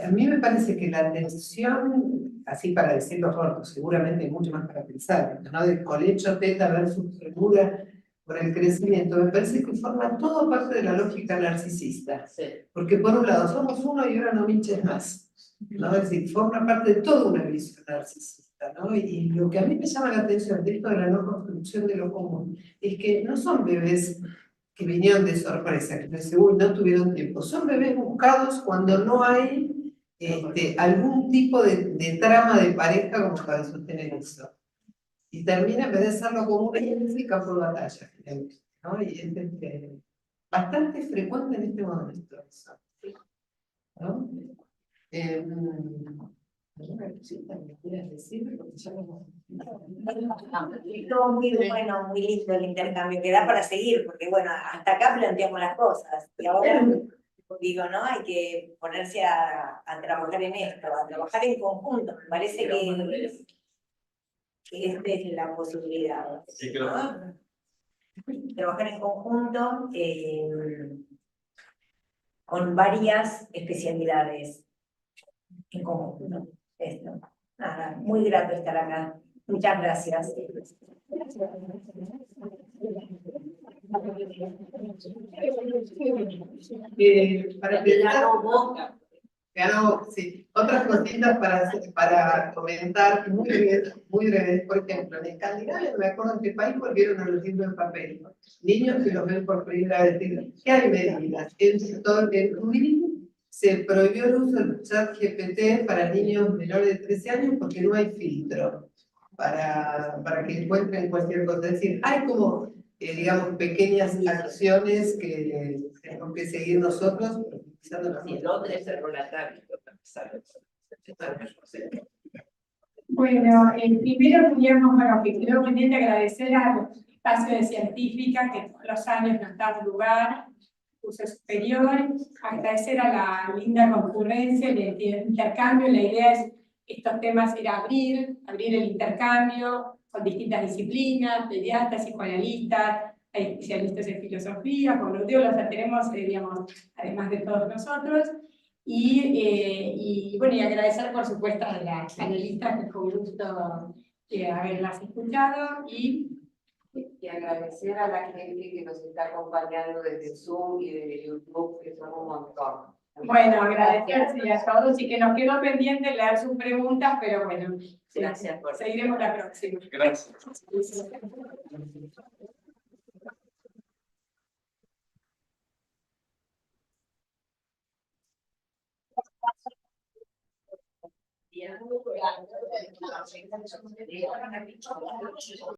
A mí me parece que la atención, así para decirlo corto, seguramente hay mucho más para pensar, ¿no? Del colecho teta versus premura por el crecimiento, me parece que forma todo parte de la lógica narcisista. Sí. Porque por un lado somos uno y ahora no minches más, ¿no? Es decir, forma parte de toda una visión narcisista, ¿no? Y lo que a mí me llama la atención de esto de la no construcción de lo común es que no son bebés que vinieron de sorpresa, que no tuvieron tiempo, son bebés buscados cuando no hay algún tipo de trama de pareja como para sostener eso. Y termina, en vez de hacerlo común, es el campo de batalla, ¿no? Y es bastante frecuente en este momento eso, ¿no? ¿Alguna cosita que quieras decir? Porque ya no... Estuvo muy bueno, muy lindo el intercambio, que da para seguir, porque bueno, hasta acá planteamos las cosas, y ahora digo, ¿no? Hay que ponerse a trabajar en esto, a trabajar en conjunto, me parece que esta es la posibilidad, ¿no? Trabajar en conjunto con varias especialidades en conjunto. Esto. Nada, muy grato estar acá. Muchas gracias. Para empezar, sí, otras cositas para comentar muy breves. Por ejemplo, en Escandinavia, no me acuerdo en qué país volvieron a los libros de papel. Niños que los ven por primera vez. ¿Qué hay medidas? En Turín se prohibió el uso del chat GPT para niños menores de 13 años porque no hay filtro para que encuentren cualquier cosa. Es decir, hay como, digamos, pequeñas acciones que tenemos que seguir nosotros. Y el otro es el relatario. Bueno, primero queríamos, bueno, que quedó pendiente agradecer al espacio de científica que todos los años nos da lugar, curso superior, agradecer a la linda concurrencia, el intercambio. La idea es estos temas era abrir el intercambio con distintas disciplinas, pediatras, psicoanalistas, hay especialistas en filosofía, como lo digo, los tenemos, digamos, además de todos nosotros. Y bueno, y agradecer por supuesto a las panelistas, que fue un gusto haberlas escuchado, y agradecer a la gente que nos está acompañando desde Zoom y desde YouTube, que son un montón. bueno, agradecerse a todos y que nos quedó pendiente leer sus preguntas, pero bueno, Gracias por seguiremos la próxima. Gracias.